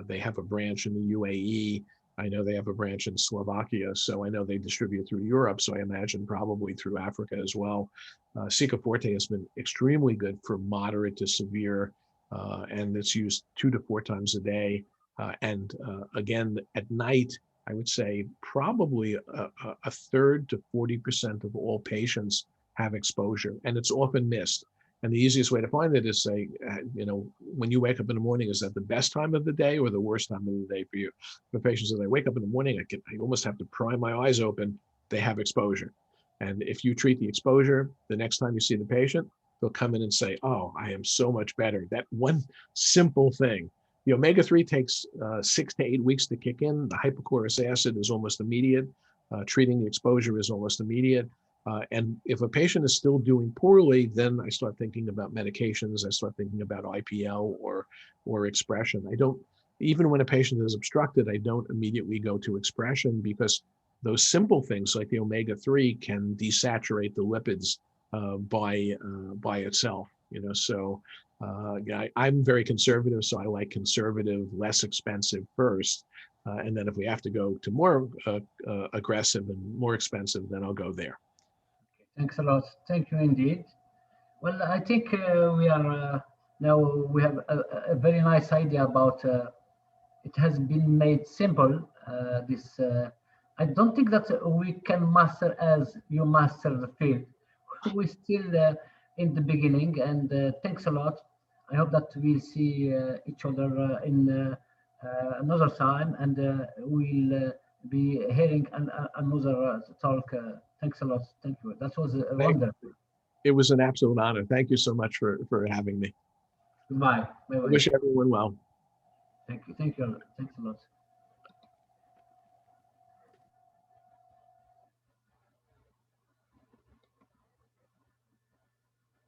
they have a branch in the UAE. I know they have a branch in Slovakia, so I know they distribute through Europe, so I imagine probably through Africa as well. Cica Forte has been extremely good for moderate to severe, and it's used 2 to 4 times a day. And again, at night, I would say probably a third to 40% of all patients have exposure, and it's often missed. And the easiest way to find it is say, when you wake up in the morning, is that the best time of the day or the worst time of the day for you? For patients, as I wake up in the morning, I almost have to pry my eyes open. They have exposure. And if you treat the exposure, the next time you see the patient, they'll come in and say, oh, I am so much better. That one simple thing. The omega-3 takes 6 to 8 weeks to kick in. The hypochlorous acid is almost immediate. Treating the exposure is almost immediate. And if a patient is still doing poorly, then I start thinking about medications. I start thinking about IPL or expression. I don't, even when a patient is obstructed, I don't immediately go to expression, because those simple things like the omega-3 can desaturate the lipids by itself. So I'm very conservative, so I like conservative, less expensive first. And then if we have to go to more aggressive and more expensive, then I'll go there. Thanks a lot. Thank you indeed. Well, I think we are now we have a very nice idea about it has been made simple. I don't think that we can master as you master the field. We're still in the beginning, and thanks a lot. I hope that we'll see each other in another time, and we'll be hearing another talk. Thanks a lot. Thank you. That was wonderful. It was an absolute honor. Thank you so much for having me. Goodbye. Bye-bye. I wish everyone well. Thank you. Thank you. Thanks a lot.